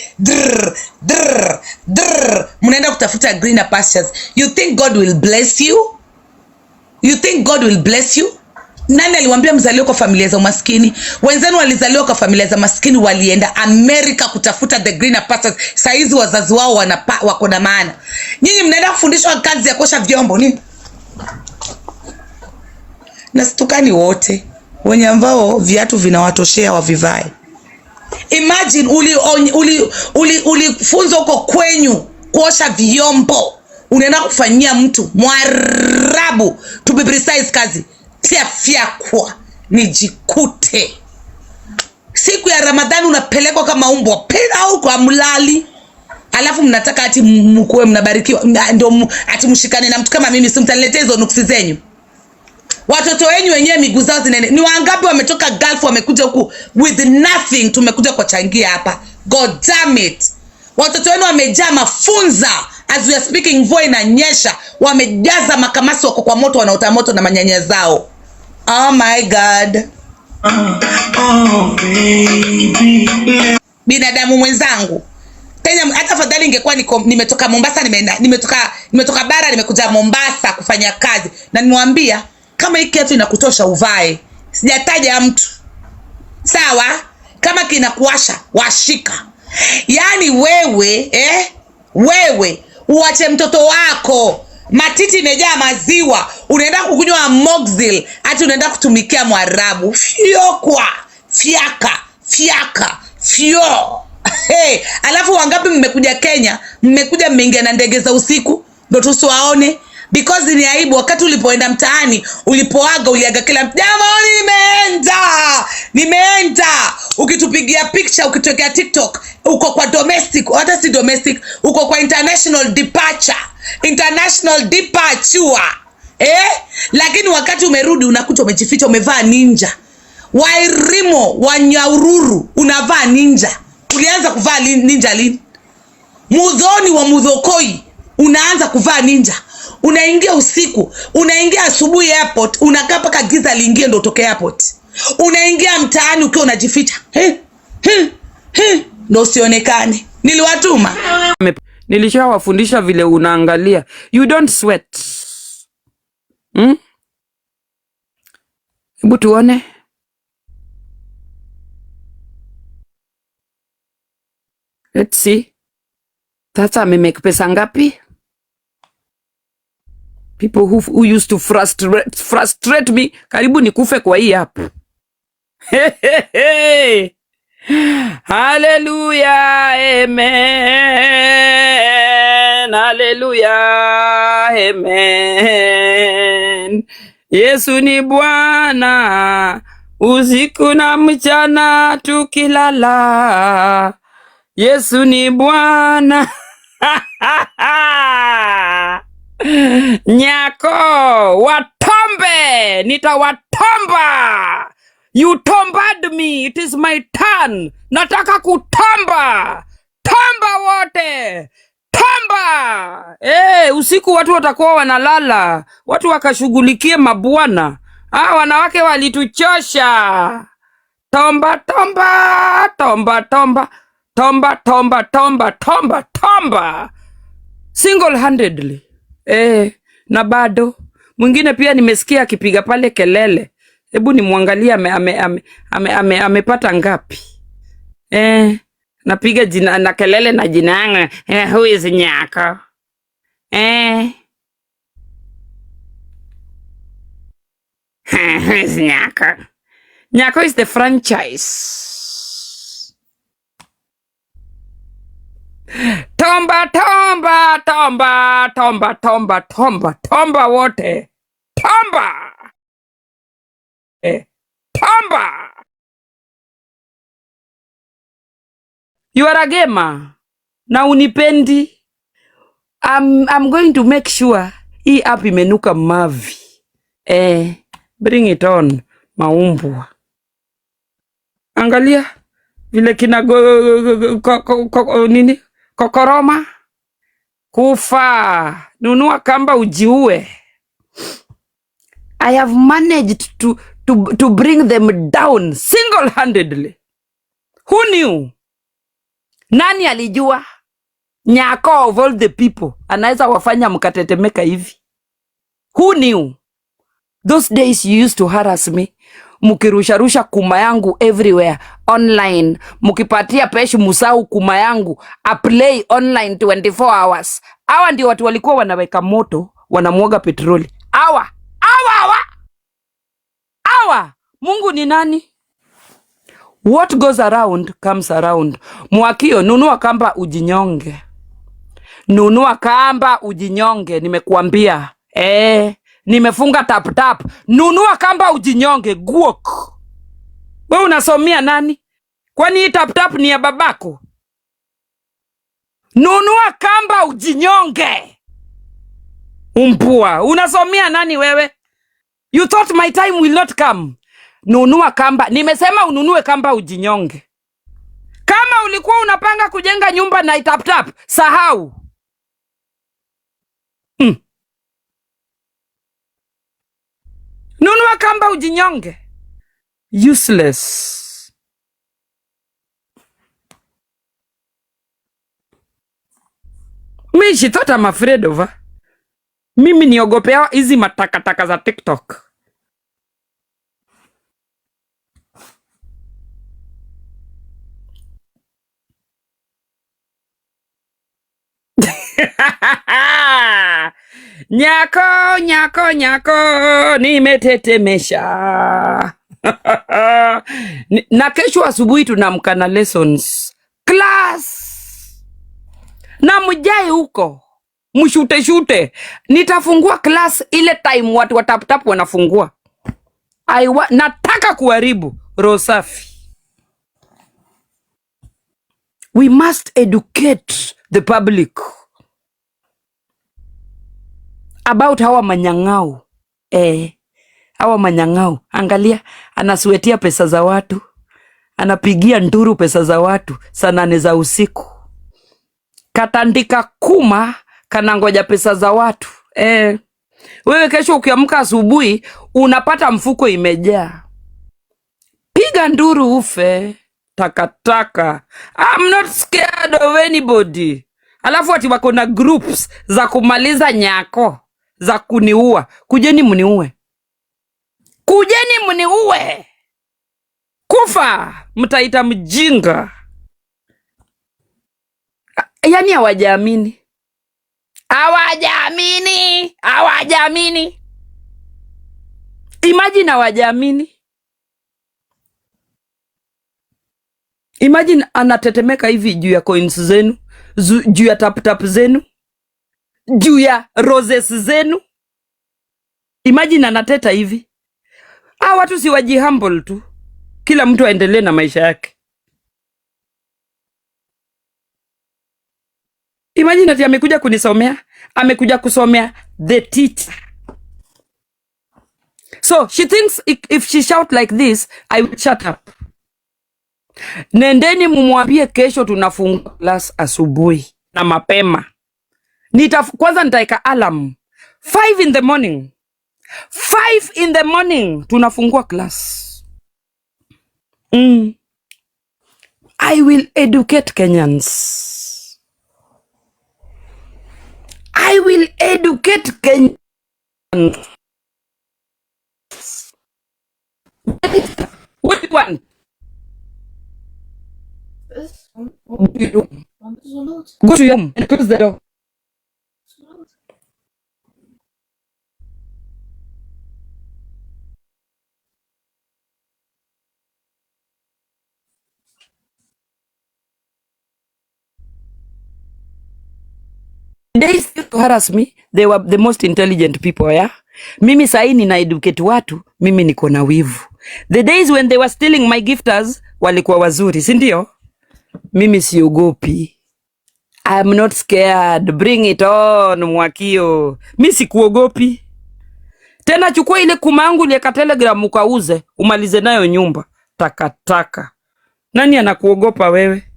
Mnaenda kutafuta greener pastures. You think God will bless you? You think God will bless you? Nani aliwaambia mzaliwa kwa familia za umaskini? Wenzenu walizaliwa kwa familia za maskini, walienda Amerika kutafuta the greener pastures. Saizi wazazi wao wako na maana. Nyinyi mnaenda kufundishwa kazi ya kuosha vyombo nini? Na situkani wote wenye ambao viatu vinawatoshea wavivae. Imagine ulifunzwa huko kwenyu kuosha vyombo. Unaenda kufanyia mtu Mwarabu to be precise kazi. Tia fyakwa nijikute. Siku ya Ramadhani unapelekwa kama umbwa pela huko amlali. Alafu mnataka ati mkuwe mnabarikiwa. Ndio ati mshikane na mtu kama mimi, simtaniletea hizo nuksi zenyu. Watoto wenyu wenyewe miguu zao zinene. Ni wangapi wametoka Gulf wamekuja huku with nothing, tumekuja kwa changia hapa. God damn it. Watoto wenu wamejaa mafunza. As we are speaking, mvua inanyesha. Wamejaza makamasi wako kwa moto, wanaota moto na manyanya zao. Oh my God. Oh baby. Binadamu mwenzangu. Tena hata fadhali ingekuwa nimetoka Mombasa, nimetoka bara nimekuja Mombasa kufanya kazi. Na nimwambia kama hiki kiatu inakutosha uvae. Sijataja mtu. Sawa? Kama kinakuasha, washika. Yaani wewe uache mtoto wako matiti imejaa maziwa, unaenda kukunywa Moxil, ati unaenda kutumikia Mwarabu. Fyaka. Hey, alafu wangapi mmekuja Kenya, mmekuja mmeingia na ndege za usiku ndio tusiwaone? Because ni aibu. Wakati ulipoenda mtaani, ulipoaga uliaga kila mtu, jamani nimeenda. Ukitupigia picture, ukitokea TikTok, uko kwa domestic, hata si domestic, uko kwa international departure. Lakini wakati umerudi unakuta umejificha, umevaa ninja. Wairimo Wanyaururu unavaa ninja. Ulianza kuvaa ninja lini? Mudhoni wa Mudhokoi unaanza kuvaa ninja. Unaingia usiku, unaingia asubuhi airport, unakaa paka giza liingie ndo utoke airport. Unaingia mtaani ukiwa unajificha. Ndo usionekane. Niliwatuma.
Nilishawafundisha vile unaangalia. You don't sweat. Hebu tuone. Let's see. Sasa amemake pesa ngapi? People who used to frustrate me. Karibu nikufe kwa hii app. Hallelujah, amen. Hallelujah, amen. Yesu ni Bwana, usiku na mchana tukilala. Yesu ni Bwana. Nyako, watombe, nitawatomba. You tombad me, it is my turn. Nataka kutomba. Tomba wote. Tomba. Usiku watu watakuwa wanalala. Watu wakashughulikie mabwana. Wanawake walituchosha. Tomba, tomba, tomba, tomba. Tomba, tomba, tomba, tomba, tomba. Single-handedly. Na bado. Mwingine pia nimesikia akipiga pale kelele. Hebu nimwangalia amepata ngapi. Napiga jina na kelele na jina yangu. Who is Nyako? Who is Nyako? Nyako is the franchise. Tomba, tomba, tomba, tomba, tomba, tomba, tomba wote. Tomba. Tomba. You are a gamer. Na unipendi. I'm going to make sure hii app imenuka mavi. Bring it on, maumbwa. Angalia vile kina nini? Kokoroma. Kufa. Nunua kamba ujiue. I have managed to bring them down single-handedly. Who knew? Nani alijua? Nyako of all the people anaweza wafanya mkatetemeka hivi. Who knew? Those days you used to harass me. Mukirusharusha kuma yangu everywhere online. Mukipatia peshi musau kuma yangu a play online 24 hours. Hawa ndio watu walikuwa wanaweka moto, wanamwaga petroli. Hawa. Mungu ni nani? What goes around comes around. Mwakio, nunua kamba ujinyonge. Nunua kamba ujinyonge, nimekuambia. Nimefunga tap tap. Nunua kamba ujinyonge, guok. Wewe unasomia nani? Kwani hii tap tap ni ya babako? Nunua kamba ujinyonge. Umpua, unasomia nani wewe? You thought my time will not come. Nunua kamba. Nimesema ununue kamba ujinyonge. Kama ulikuwa unapanga kujenga nyumba na tap tap, sahau. Nunua kamba ujinyonge. Useless. She thought I'm afraid of her. Mimi niogopea hizi matakataka za TikTok. Nyako, nyako, nyako, nimetetemesha. Na kesho asubuhi tunamka na lessons. Class. Na mjai huko. Mshute. Nitafungua class ile time watu watap wanafungua. Nataka kuharibu Rosafi. We must educate the public about hawa manyang'au. Hawa manyang'au. Angalia, anasuetia pesa za watu. Anapigia nduru pesa za watu saa 8 za usiku. Katandika kuma kanangoja pesa za watu. Wewe kesho ukiamka asubuhi unapata mfuko imejaa. Piga nduru ufe. Takataka. I'm not scared of anybody. Alafu ati wako na groups za kumaliza nyako, za kuniua. Kujeni mniue. Kujeni mniue. Kufa, mtaita mjinga. Yani hawajaamini. Hawajaamini. Hawajaamini. Imagine hawajaamini. Imagine anatetemeka hivi juu ya coins zenu, juu ya tap zenu, juu ya roses zenu. Imagine anateta hivi. Watu si waji humble tu. Kila mtu aendelee na maisha yake. Imagine ati amekuja kunisomea, amekuja kusomea the teacher. So she thinks if she shout like this, I will shut up. Nendeni mumwambie kesho tunafunga class asubuhi na mapema. Kwanza nitaika alarm 5 in the morning. 5 in the morning tunafungua class. I will educate Kenyans. I will educate Kenyans. What do you want? What do you do? Go to your room and close the door. They used to harass me. They were the most intelligent people, yeah? Mimi sahi nina educate watu, mimi niko na wivu. The days when they were stealing my gifters, walikuwa wazuri, si ndio? Mimi siogopi. I'm not scared. Bring it on, Mwakio. Mimi sikuogopi. Tena chukua ile kumangu lieka Telegram ukauze, umalize nayo nyumba. Takataka. Nani anakuogopa wewe?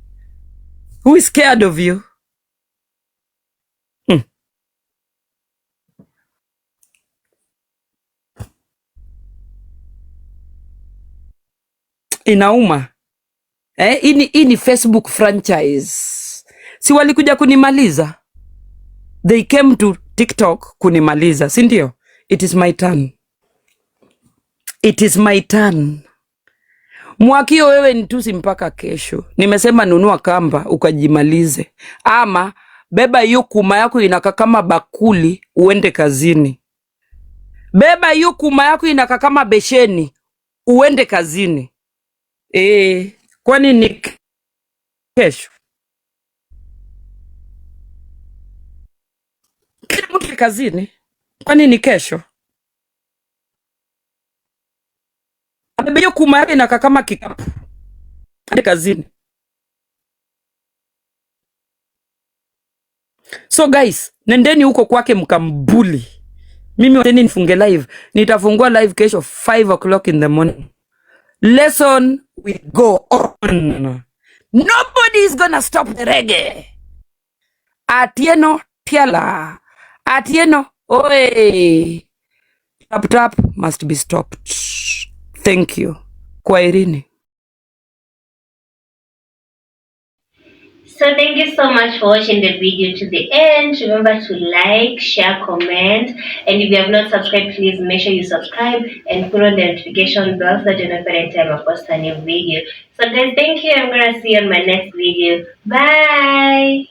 Who is scared of you? Inauma. Hii ni Facebook franchise. Si walikuja kunimaliza? They came to TikTok kunimaliza, si ndio? It is my turn. It is my turn. Mwakio wewe nitusi mpaka kesho. Nimesema nunua kamba ukajimalize. Ama beba hiyo kuma yako inaka kama bakuli uende kazini. Beba hiyo kuma yako inaka kama besheni uende kazini. Kwani ni kesho? Kila mtu kazini. Kwani ni kesho? Abebe hiyo kuma yake inaka kama kikapu uende kazini. So guys, nendeni huko kwake mkambuli. Mimi wateni nifunge live. Nitafungua live kesho 5 o'clock in the morning. Lesson will go on. Nobody is gonna stop the reggae. Atieno Tiala. Atieno, oe. Tap must be stopped. Thank you. Kwairini.
So thank you so much for watching the video to the end. Remember to like, share, comment, and if you have not subscribed, please make sure you subscribe and put on the notification bell so that you know every time I post a new video. So guys, thank you. I'm gonna see you on my next video. Bye.